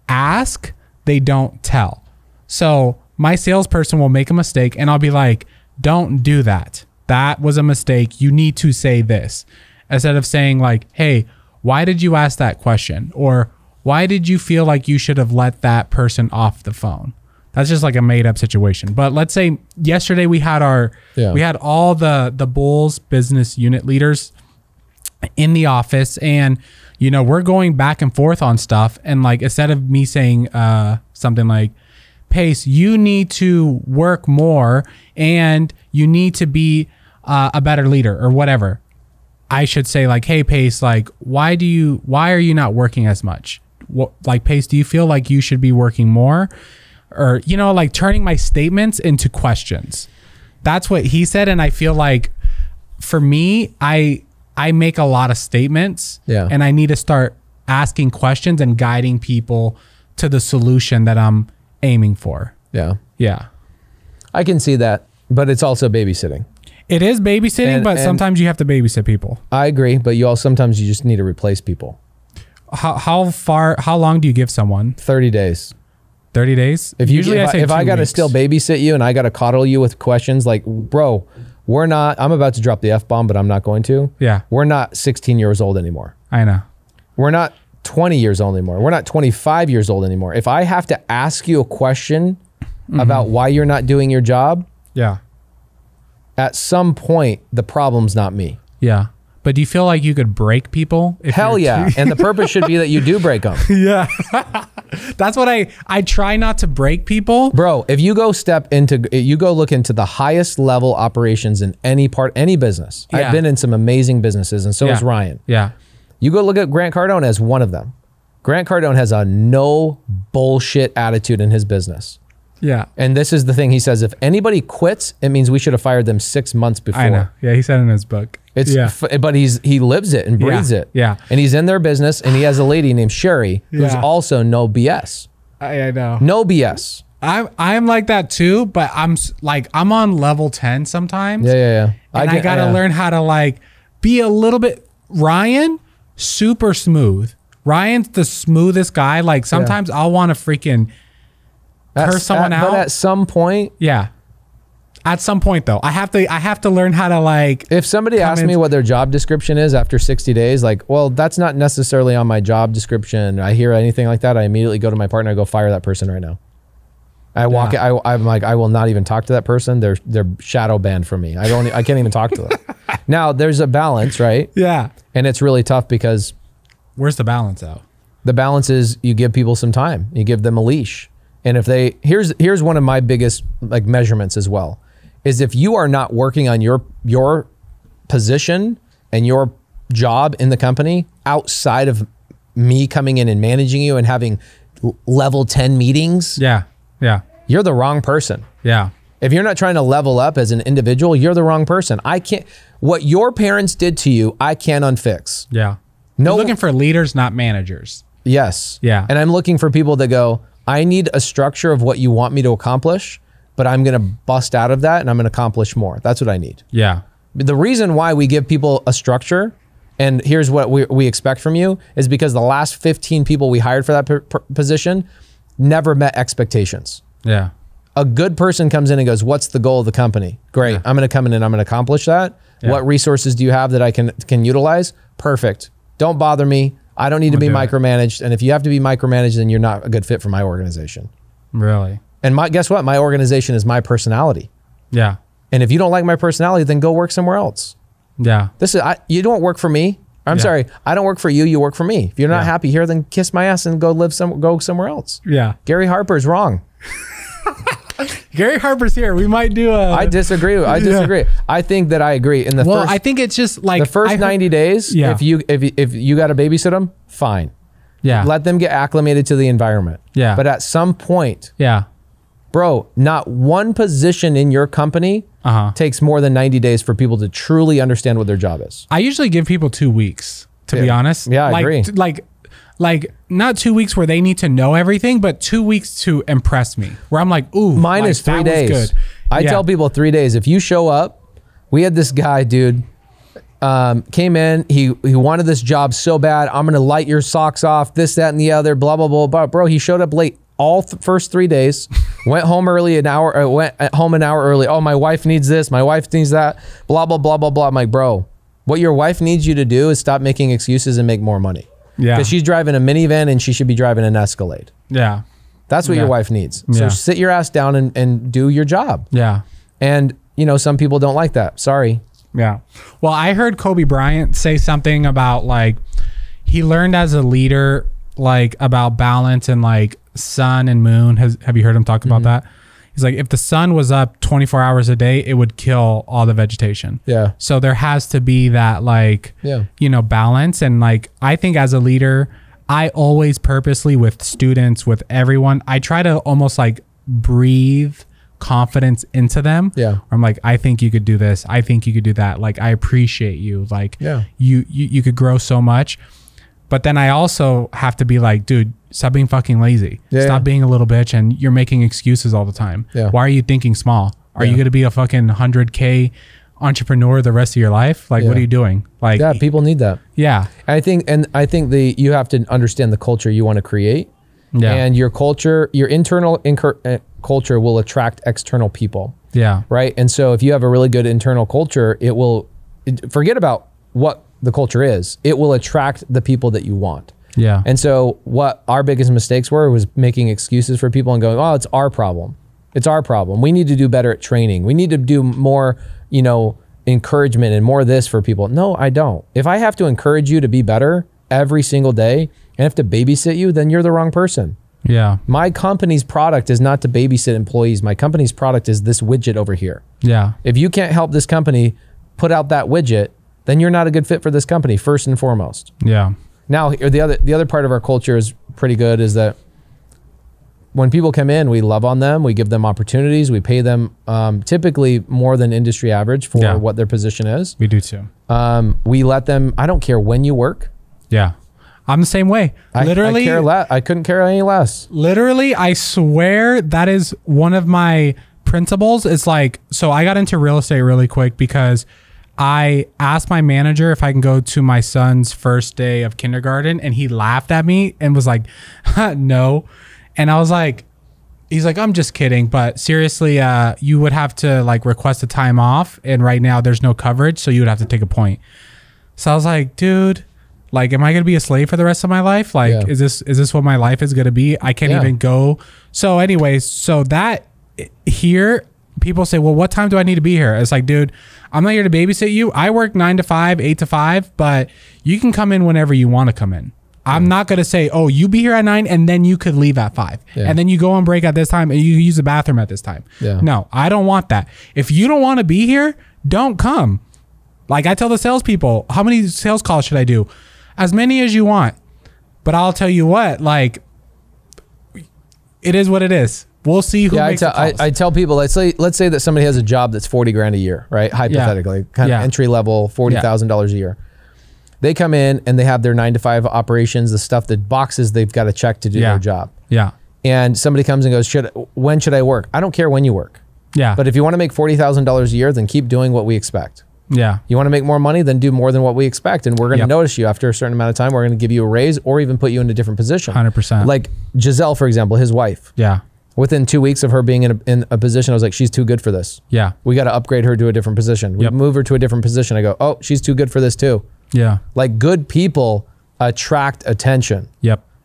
ask, they don't tell. So my salesperson will make a mistake and I'll be like, don't do that. That was a mistake. You need to say this. Instead of saying like, hey, why did you ask that question? Or why did you feel like you should have let that person off the phone? That's just like a made up situation. But let's say yesterday we had we had all the Bulls business unit leaders in the office and, we're going back and forth on stuff. And like, instead of me saying something like, Pace, you need to work more and you need to be a better leader or whatever. I should say like, hey, Pace, like, why are you not working as much? Like, Pace, do you feel like you should be working more? Or, like turning my statements into questions. That's what he said. And I feel like for me, I make a lot of statements and I need to start asking questions and guiding people to the solution that I'm aiming for. Yeah. Yeah. I can see that, but it's also babysitting. It is babysitting, but sometimes you have to babysit people. I agree, but sometimes you just need to replace people. How long do you give someone? 30 days. 30 days? If I got to still babysit you and I got to coddle you with questions like, bro, I'm about to drop the F-bomb, but I'm not going to. Yeah. We're not 16 years old anymore. I know. We're not 20 years old anymore. We're not 25 years old anymore. If I have to ask you a question about why you're not doing your job, at some point, the problem's not me. Yeah. But do you feel like you could break people? Hell yeah. And the purpose should be that you do break them. Yeah. That's what I try not to break people. Bro, if you go look into the highest level operations in any business. Yeah. I've been in some amazing businesses, and so has Ryan. Yeah. You go look at Grant Cardone as one of them. Grant Cardone has a no bullshit attitude in his business. Yeah. And this is the thing. He says, if anybody quits, it means we should have fired them 6 months before. I know. Yeah, he said in his book. But he lives it and breathes it. Yeah. And he's in their business, and he has a lady named Sherry who's also no BS. I know. No BS. I'm like that too, but I'm on level 10 sometimes. Yeah. And I gotta learn how to like be a little bit. Ryan, super smooth. Ryan's the smoothest guy. Like sometimes I'll want to freaking curse someone out. But at some point, at some point though, I have to learn how to like. If somebody asks me what their job description is after 60 days, like, well, that's not necessarily on my job description. I hear anything like that, I immediately go to my partner. I go, fire that person right now. I'm like, I will not even talk to that person. They're shadow banned from me. I can't even talk to them. Now there's a balance, right? Yeah. And it's really tough because where's the balance out? The balance is you give people some time. You give them a leash. And if here's one of my biggest like measurements as well, is if you are not working on your position and your job in the company outside of me coming in and managing you and having level 10 meetings. Yeah. You're the wrong person. Yeah. If you're not trying to level up as an individual, you're the wrong person. What your parents did to you, I can't unfix. Yeah. No, looking for leaders, not managers. Yes. Yeah. And I'm looking for people that go, I need a structure of what you want me to accomplish, but I'm going to bust out of that and I'm going to accomplish more. That's what I need. Yeah. The reason why we give people a structure, and here's what we expect from you, is because the last 15 people we hired for that position never met expectations. Yeah. A good person comes in and goes, what's the goal of the company? Great. Yeah. I'm going to come in and I'm going to accomplish that. Yeah. What resources do you have that I can utilize? Perfect. Don't bother me. I don't need to be micromanaged. And if you have to be micromanaged, then you're not a good fit for my organization. Really? And guess what? My organization is my personality. Yeah. And if you don't like my personality, then go work somewhere else. Yeah. You don't work for me. I'm sorry. I don't work for you. You work for me. If you're not happy here, then kiss my ass and go somewhere else. Yeah. Gary Harper's wrong. Gary Harper's here. We might do a... I disagree. I think that I agree. I think it's just like... The first 90 days, if you got to babysit them, fine. Yeah. Let them get acclimated to the environment. Yeah. But at some point... Yeah. Bro, not one position in your company takes more than 90 days for people to truly understand what their job is. I usually give people 2 weeks, to be honest. Yeah, I agree. Like not 2 weeks where they need to know everything, but 2 weeks to impress me. Where I'm like, ooh, mine is 3 days. Good. I tell people 3 days. If you show up, we had this guy, dude, came in. He wanted this job so bad. I'm gonna light your socks off. This, that, and the other. Blah blah blah blah. Bro, he showed up late all first 3 days. Went home early an hour. Went home an hour early. Oh, my wife needs this. My wife needs that. Blah blah blah blah blah. I'm like, bro, what your wife needs you to do is stop making excuses and make more money. Yeah. Because she's driving a minivan and she should be driving an Escalade. Yeah. That's what your wife needs. So sit your ass down and do your job. Yeah. And, some people don't like that. Sorry. Yeah. Well, I heard Kobe Bryant say something about like, he learned as a leader, like about balance and like sun and moon. Have you heard him talk about that? He's like, if the sun was up 24 hours a day, it would kill all the vegetation. Yeah. So there has to be that like, balance. And like, I think as a leader, I always purposely with students, with everyone, I try to almost like breathe confidence into them. Yeah. I'm like, I think you could do this. I think you could do that. Like, I appreciate you. Like, you could grow so much. But then I also have to be like, dude, stop being fucking lazy. Stop being a little bitch and you're making excuses all the time. Why are you thinking small? Are you going to be a fucking 100K entrepreneur the rest of your life? Like, what are you doing? Like, people need that. Yeah. I think you have to understand the culture you want to create. Yeah. And your culture, your internal culture will attract external people. Yeah. Right. And so if you have a really good internal culture, forget about what the culture is. It will attract the people that you want. Yeah. And so what our biggest mistakes was making excuses for people and going, oh, it's our problem. It's our problem. We need to do better at training. We need to do more, encouragement and more of this for people. No, I don't. If I have to encourage you to be better every single day and have to babysit you, then you're the wrong person. Yeah. My company's product is not to babysit employees. My company's product is this widget over here. Yeah. If you can't help this company put out that widget, then you're not a good fit for this company, first and foremost. Yeah. Now, the other part of our culture is pretty good, is that when people come in, we love on them. We give them opportunities. We pay them typically more than industry average for what their position is. We do too. We let them, I don't care when you work. Yeah. I'm the same way. Literally, I couldn't care any less. Literally, I swear that is one of my principles. It's like, so I got into real estate really quick because I asked my manager if I can go to my son's first day of kindergarten, and he laughed at me and was like, no. And I was like, he's like, I'm just kidding. But seriously, you would have to like request a time off. And right now there's no coverage. So you would have to take a point. So I was like, dude, like, am I going to be a slave for the rest of my life? Like, is this what my life is going to be? I can't even go. So anyways, so that here, people say, well, what time do I need to be here? It's like, dude, I'm not here to babysit you. I work 9 to 5, 8 to 5, but you can come in whenever you want to come in. I'm not going to say, oh, you be here at 9 and then you could leave at 5. And then you go on break at this time and you use the bathroom at this time. No, I don't want that. If you don't want to be here, don't come. Like I tell the salespeople, how many sales calls should I do? As many as you want. But I'll tell you what, like, it is what it is. We'll see who makes the calls. I tell people, let's say that somebody has a job that's 40 grand a year, right? Hypothetically, kind of entry level, $40,000 a year. They come in and they have their 9 to 5 operations, the stuff, the boxes they've got to check to do their job. And somebody comes and goes, when should I work? I don't care when you work. But if you want to make $40,000 a year, then keep doing what we expect. You want to make more money, then do more than what we expect. And we're going to notice you after a certain amount of time. We're going to give you a raise or even put you in a different position. 100%. Like Giselle, for example, his wife. Within 2 weeks of her being in a position, I was like, she's too good for this. We got to upgrade her to a different position. We move her to a different position. I go, oh, she's too good for this too. Like good people attract attention.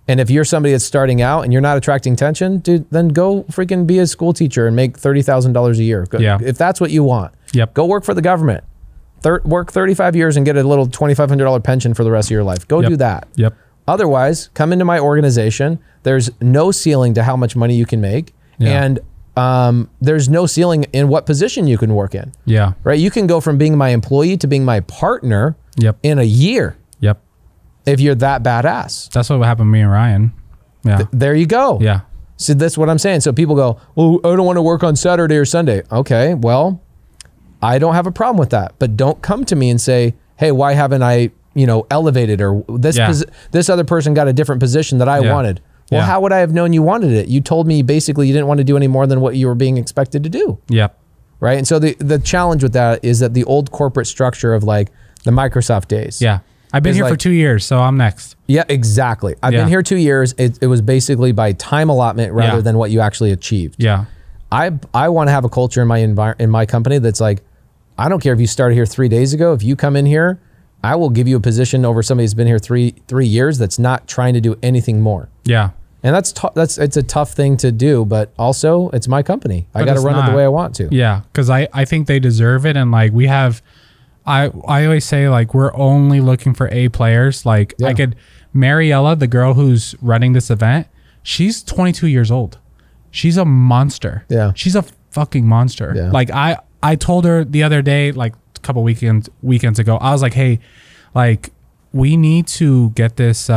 And if you're somebody that's starting out and you're not attracting attention, dude, then go freaking be a school teacher and make $30,000 a year. Go, if that's what you want, go work for the government. Work 35 years and get a little $2,500 pension for the rest of your life. Go do that. Otherwise, come into my organization. There's no ceiling to how much money you can make. And there's no ceiling in what position you can work in. Right? You can go from being my employee to being my partner in a year. If you're that badass. That's what happened to me and Ryan. There you go. So that's what I'm saying. So people go, well, I don't want to work on Saturday or Sunday. Okay, well, I don't have a problem with that. But don't come to me and say, hey, why haven't I, elevated, or this other person got a different position that I wanted. Well, how would I have known you wanted it? You told me basically you didn't want to do any more than what you were being expected to do. Right? And so the challenge with that is that the old corporate structure of like the Microsoft days. I've been here for 2 years, so I'm next. Exactly. I've been here 2 years. It was basically by time allotment rather than what you actually achieved. I want to have a culture in my company that's like, I don't care if you started here 3 days ago. If you come in here, I will give you a position over somebody who's been here three years that's not trying to do anything more. And it's a tough thing to do, but also it's my company. I got to run it the way I want to. Because I think they deserve it. And like we have, I always say like we're only looking for A players. Like I could, Mariella, the girl who's running this event, she's 22 years old. She's a monster. She's a fucking monster. Like I told her the other day, like a couple weekends ago, I was like, hey, like we need to get this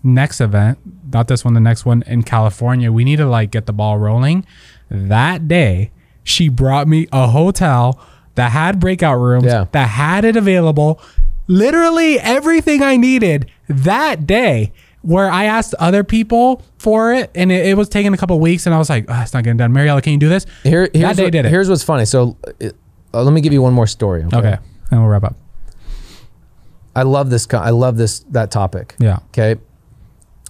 next event, not this one, the next one in California. We need to like get the ball rolling. That day, she brought me a hotel that had breakout rooms, that had it available, literally everything I needed that day, where I asked other people for it and it was taking a couple of weeks and I was like, oh, it's not getting done. Mariella, can you do this? Here's what's funny. So let me give you one more story. Okay. And we'll wrap up. I love that topic. Okay.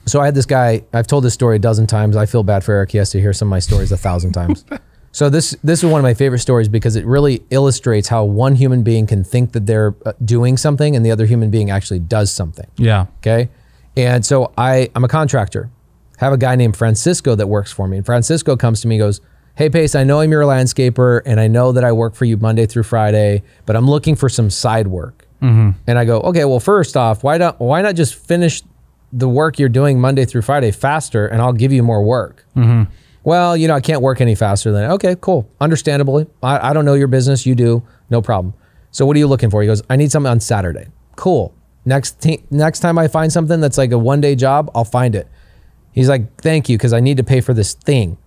So I had this guy, I've told this story a dozen times. I feel bad for Eric. He has to hear some of my stories 1,000 times. So this is one of my favorite stories because it really illustrates how one human being can think that they're doing something and the other human being actually does something. Okay. And so I'm a contractor. I have a guy named Francisco that works for me. And Francisco comes to me and goes, hey Pace, I know I'm your landscaper and I know that I work for you Monday through Friday, but I'm looking for some side work. And I go, okay, well, first off, why not just finish the work you're doing Monday through Friday faster and I'll give you more work? Well, you know, I can't work any faster than, okay, cool. Understandably, I don't know your business, you do, no problem. So what are you looking for? He goes, I need something on Saturday. Cool. Next time I find something that's like a one-day job, I'll find it. He's like, thank you, because I need to pay for this thing.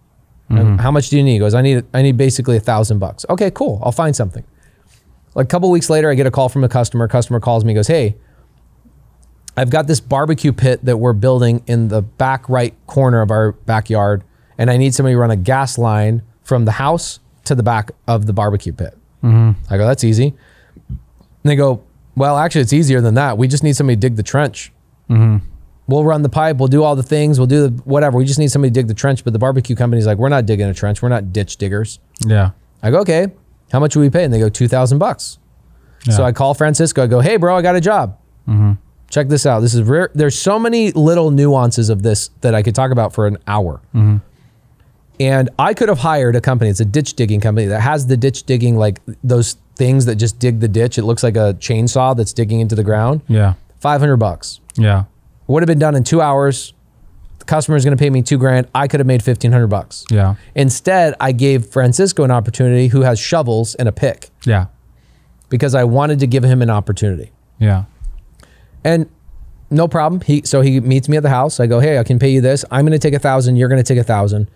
And how much do you need? He goes, I need basically $1,000. Okay, cool. I'll find something. Like a couple weeks later, I get a call from a customer. Customer calls me, goes, hey, I've got this barbecue pit that we're building in the back right corner of our backyard, and I need somebody to run a gas line from the house to the back of the barbecue pit. I go, that's easy. And they go, well, actually, it's easier than that. We just need somebody to dig the trench. We'll run the pipe. We'll do all the things. We'll do the whatever. We just need somebody to dig the trench. But the barbecue company's like, we're not digging a trench. We're not ditch diggers. Yeah. I go, okay. How much will we pay? And they go, $2,000. So I call Francisco. I go, hey, bro, I got a job. Check this out. This is rare. There's so many little nuances of this that I could talk about for an hour. And I could have hired a company. It's a ditch digging company that has the ditch digging, like those things that just dig the ditch. It looks like a chainsaw that's digging into the ground. Yeah. $500. Yeah. Would have been done in 2 hours. The customer is going to pay me $2,000. I could have made $1,500. Yeah. Instead, I gave Francisco an opportunity who has shovels and a pick. Yeah. Because I wanted to give him an opportunity. Yeah. And no problem. So he meets me at the house. I go, hey, I can pay you this. I'm going to take $1,000. You're going to take $1,000.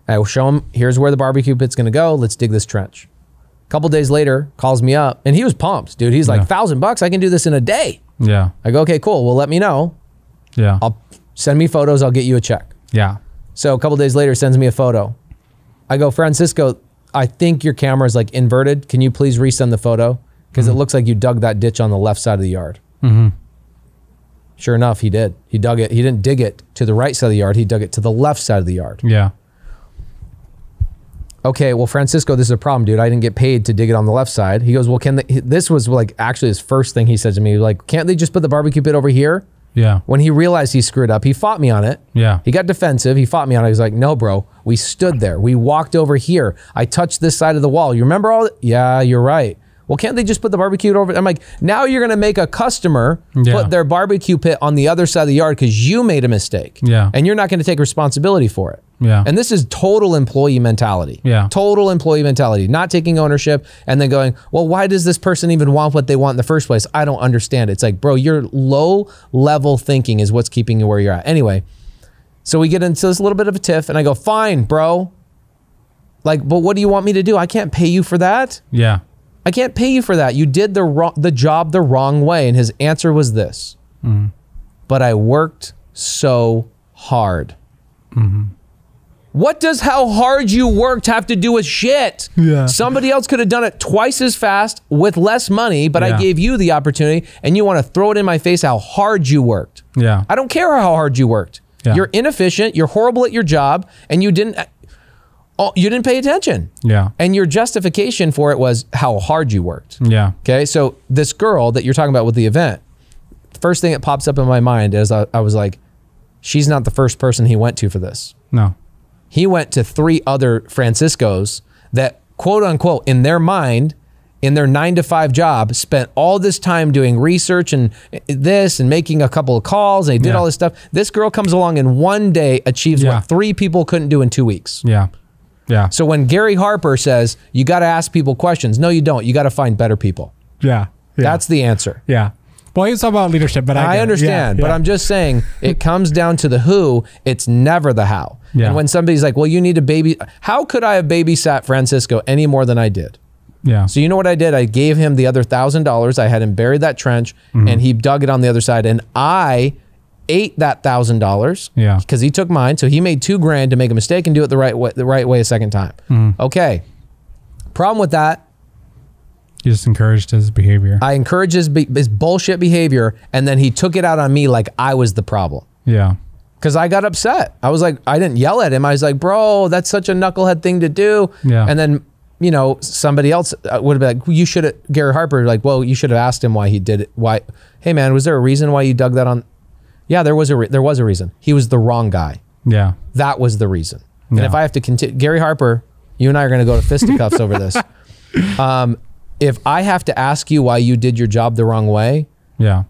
I will show him, here's where the barbecue pit's going to go. Let's dig this trench. A couple days later, calls me up and he was pumped, dude. He's like, $1,000, I can do this in a day. Yeah. I go, okay, cool. Well, let me know. Yeah. I'll send me photos. I'll get you a check. Yeah. So a couple days later, sends me a photo. I go, Francisco, I think your camera is like inverted. Can you please resend the photo? Because it looks like you dug that ditch on the left side of the yard. Sure enough, he did. He dug it. He didn't dig it to the right side of the yard. He dug it to the left side of the yard. Yeah. Okay, well, Francisco, this is a problem, dude. I didn't get paid to dig it on the left side. He goes, well, this was like actually his first thing he said to me, like, can't they just put the barbecue pit over here? Yeah. When he realized he screwed up, he fought me on it. Yeah. He got defensive. He fought me on it. He was like, no, bro, we stood there. We walked over here. I touched this side of the wall. You remember all that? Yeah, you're right. Well, can't they just put the barbecue over? I'm like, now you're going to make a customer put their barbecue pit on the other side of the yard because you made a mistake. Yeah. And you're not going to take responsibility for it. Yeah. And this is total employee mentality. Yeah. Total employee mentality, not taking ownership and then going, well, why does this person even want what they want in the first place? I don't understand. It's like, bro, your low level thinking is what's keeping you where you're at. Anyway, so we get into this little bit of a tiff and I go, fine, bro. Like, but what do you want me to do? I can't pay you for that. Yeah. I can't pay you for that. You did the job the wrong way. And his answer was this. But I worked so hard. What does how hard you worked have to do with shit? Yeah. Somebody else could have done it twice as fast with less money, but I gave you the opportunity and you want to throw it in my face how hard you worked. Yeah. I don't care how hard you worked. Yeah. You're inefficient, you're horrible at your job, and you didn't pay attention. Yeah. And your justification for it was how hard you worked. Yeah. Okay. So this girl that you're talking about with the event, the first thing that pops up in my mind is I was like, she's not the first person he went to for this. No. He went to 3 other Franciscos that, quote unquote, in their mind, in their 9-to-5 job, spent all this time doing research and this and making a couple of calls. And they did all this stuff. This girl comes along and one day achieves what 3 people couldn't do in 2 weeks. Yeah. Yeah. So when Gary Harper says, you got to ask people questions. No, you don't. You got to find better people. Yeah. That's the answer. Yeah. Well, he's talking about leadership, but I understand. But I'm just saying it comes down to the who. It's never the how. Yeah. And when somebody's like, well, you need a how could I have babysat Francisco any more than I did? Yeah. So you know what I did? I gave him the other $1,000. I had him bury that trench and he dug it on the other side. And I ate that $1,000 because he took mine. So he made $2,000 to make a mistake and do it the right way a second time. Okay. Problem with that. You just encouraged his behavior. I encouraged his bullshit behavior, and then he took it out on me like I was the problem. Yeah. Because I got upset. I was like, I didn't yell at him. I was like, bro, that's such a knucklehead thing to do. Yeah. And then, you know, somebody else would have been like, you should have, Gary Harper, like, well, you should have asked him why he did it. Why? Hey, man, was there a reason why you dug that on? Yeah, there was a reason. He was the wrong guy. Yeah. That was the reason. And if I have to continue, Gary Harper, You and I are going to go to fisticuffs over this. If I have to ask you why you did your job the wrong way, yeah,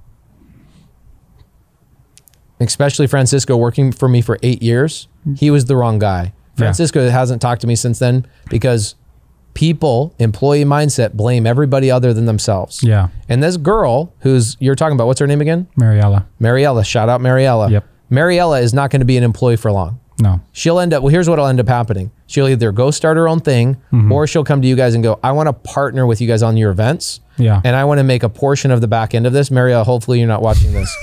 especially Francisco working for me for 8 years, he was the wrong guy. Francisco hasn't talked to me since then because people, employee mindset, blame everybody other than themselves. Yeah. And this girl who's, you're talking about, what's her name again? Mariella. Mariella. Shout out Mariella. Yep. Mariella is not going to be an employee for long. No. She'll end up, well, here's what'll end up happening. She'll either go start her own thing or she'll come to you guys and go, I want to partner with you guys on your events. Yeah. And I want to make a portion of the back end of this. Mariella, hopefully you're not watching this.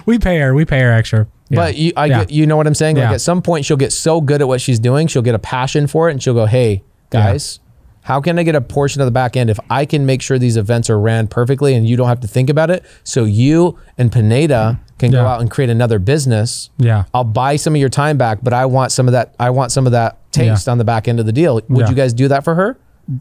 We pay her extra. Yeah. But you know what I'm saying? Like at some point she'll get so good at what she's doing, she'll get a passion for it and she'll go, hey guys, how can I get a portion of the back end if I can make sure these events are ran perfectly and you don't have to think about it? So you and Pineda can go out and create another business. Yeah. I'll buy some of your time back, but I want some of that. I want some of that taste on the back end of the deal. Would you guys do that for her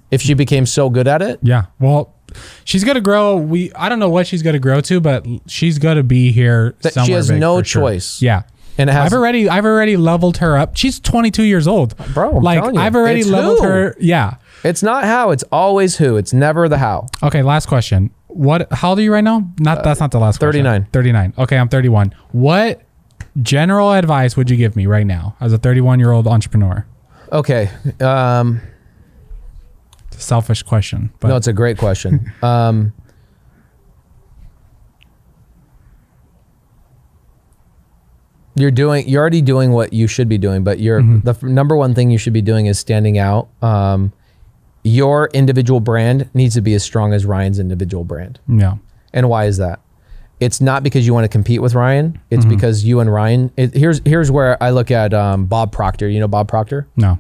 if she became so good at it? Yeah. Well, she's going to grow. I don't know what she's going to grow to, but she's going to be here somewhere. She has big no for sure. choice. Yeah. And it has, I've already leveled her up. She's 22 years old. Bro, I'm telling you, I've already it's leveled who. her. Yeah. It's not how, it's always who. It's never the how. Okay, last question. How old are you right now? That's not the last question. 39. 39. Okay, I'm 31. What general advice would you give me right now as a 31-year-old entrepreneur? Okay. It's a selfish question. But No, it's a great question. You're already doing what you should be doing, but the number one thing you should be doing is standing out. Your individual brand needs to be as strong as Ryan's individual brand. Yeah. And why is that? It's not because you want to compete with Ryan. It's because you and Ryan, here's where I look at Bob Proctor. You know Bob Proctor? No.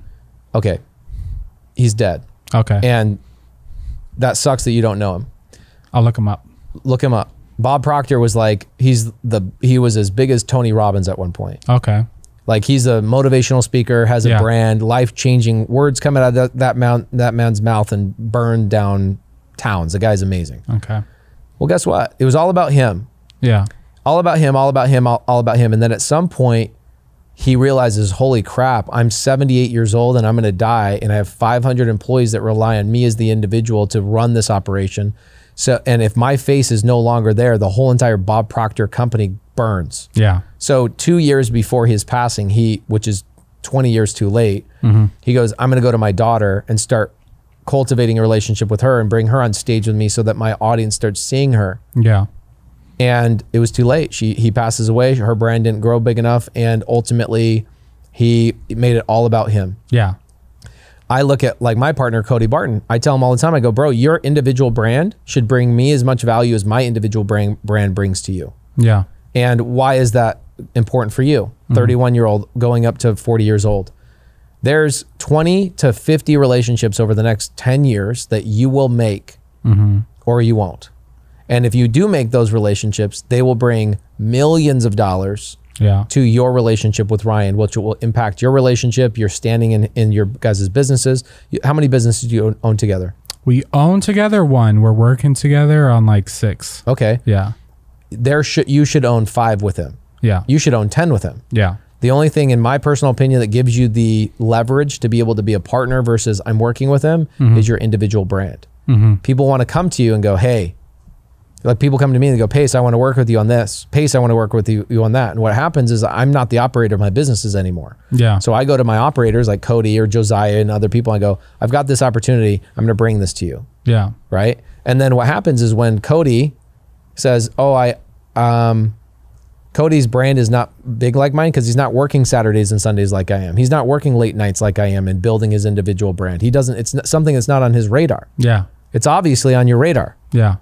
Okay. He's dead. Okay. And that sucks that you don't know him. I'll look him up. Look him up. Bob Proctor was like, he was as big as Tony Robbins at one point. Okay. Like he's a motivational speaker, has a brand, life-changing words coming out of that man's mouth and burn down towns. The guy's amazing. Okay. Well, guess what? It was all about him. Yeah. All about him, all about him, all about him. And then at some point, he realizes, holy crap, I'm 78 years old and I'm going to die. And I have 500 employees that rely on me as the individual to run this operation. So, and if my face is no longer there, the whole entire Bob Proctor company burns. Yeah. So 2 years before his passing, which is 20 years too late, he goes, I'm going to go to my daughter and start cultivating a relationship with her and bring her on stage with me so that my audience starts seeing her. Yeah. And it was too late. He passes away. Her brand didn't grow big enough. And ultimately he made it all about him. Yeah. I look at like my partner, Cody Barton. I tell him all the time, I go, bro, your individual brand should bring me as much value as my individual brand brings to you. Yeah. And why is that important for you? 31-year-old going up to 40 years old. There's 20 to 50 relationships over the next 10 years that you will make or you won't. And if you do make those relationships, they will bring millions of dollars to your relationship with Ryan, which will impact your relationship, your standing in your guys' businesses. How many businesses do you own together? We own together one. We're working together on like 6. Okay. Yeah. You should own 5 with him. Yeah. You should own 10 with him. Yeah. The only thing, in my personal opinion, that gives you the leverage to be able to be a partner versus I'm working with him is your individual brand. People want to come to you and go, hey, like people come to me and they go, Pace, I want to work with you on this. Pace, I want to work with you on that. And what happens is I'm not the operator of my businesses anymore. Yeah. So I go to my operators like Cody or Josiah and other people. And I go, I've got this opportunity. I'm going to bring this to you. Yeah. Right. And then what happens is when Cody says, oh, Cody's brand is not big like mine because he's not working Saturdays and Sundays like I am. He's not working late nights like I am and building his individual brand. It's something that's not on his radar. Yeah. It's obviously on your radar. Yeah.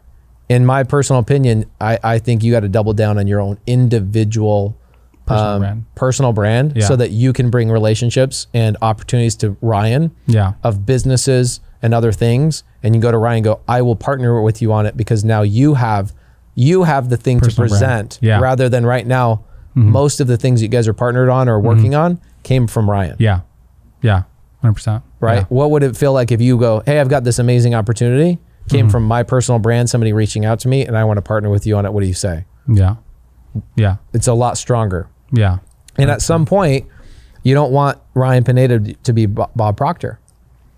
In my personal opinion, I think you got to double down on your own individual personal brand so that you can bring relationships and opportunities to Ryan of businesses and other things. And you go to Ryan and go, I will partner with you on it because now you have the thing to present rather than right now, most of the things you guys are partnered on or working on came from Ryan. Yeah. Yeah. 100%. Right. Yeah. What would it feel like if you go, hey, I've got this amazing opportunity, came from my personal brand, somebody reaching out to me and I want to partner with you on it. What do you say? Yeah. Yeah. It's a lot stronger. Yeah. 100%. And at some point you don't want Ryan Pineda to be Bob Proctor.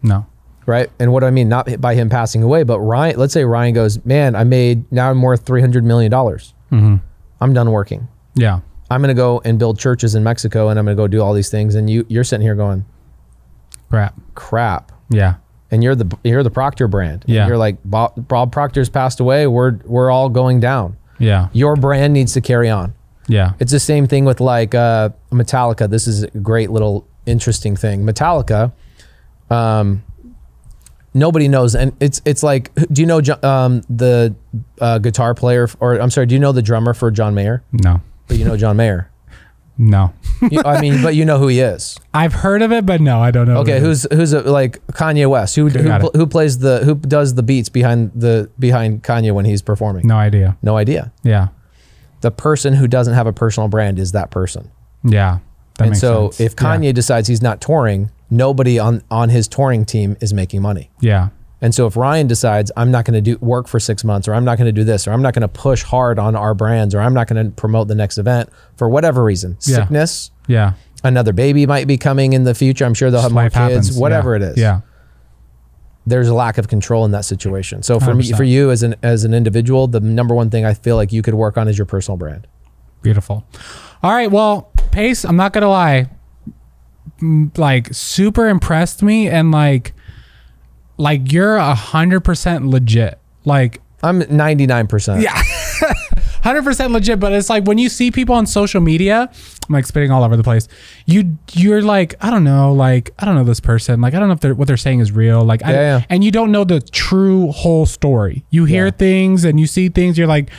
No. Right. And what do I mean? Not by him passing away, but Ryan, let's say Ryan goes, man, now I'm worth $300 million. I'm done working. Yeah. I'm going to go and build churches in Mexico, and I'm going to go do all these things. And you're sitting here going, crap. Yeah. And you're the Proctor brand. Yeah. And you're like, Bob Proctor's passed away. We're all going down. Yeah. Your brand needs to carry on. Yeah. It's the same thing with like Metallica. This is a great little interesting thing. Metallica, nobody knows, and it's like, do you know the guitar player, or I'm sorry, do you know the drummer for John Mayer? No. But you know John Mayer? No. I mean, but you know who he is. I've heard of it, but no, I don't know. Okay, who's like Kanye West? Who does the beats behind Kanye when he's performing? No idea. No idea. Yeah. The person who doesn't have a personal brand is that person. Yeah. That and makes so sense. if Kanye decides he's not touring, nobody on his touring team is making money. Yeah. And so if Ryan decides I'm not going to work for 6 months, or I'm not going to do this, or I'm not going to push hard on our brands, or I'm not going to promote the next event for whatever reason, sickness, another baby might be coming in the future. I'm sure they'll have more kids, whatever it is. Yeah. There's a lack of control in that situation. So for 100%. me, for you as an individual, the number one thing I feel like you could work on is your personal brand. Beautiful. All right. Well, Pace, I'm not going to lie, like super impressed me, and like you're 100% legit. Like I'm 99%. Yeah. 100% legit, but it's like when you see people on social media, I'm like spitting all over the place. You're like, I don't know this person. Like, I don't know if what they're saying is real. Like, and you don't know the true whole story. You hear things and you see things. You're like,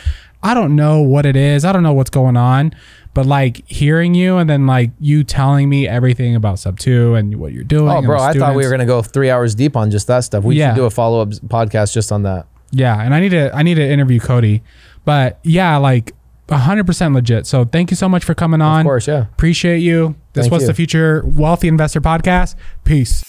I don't know what it is. I don't know what's going on. But like hearing you, and then like you telling me everything about Sub 2 and what you're doing. Oh, bro, I thought we were gonna go 3 hours deep on just that stuff. We should do a follow-up podcast just on that. Yeah, and I need to interview Cody. But yeah, like 100% legit. So thank you so much for coming on. Of course, yeah. Appreciate you. This was the Future Wealthy Investor Podcast. Peace.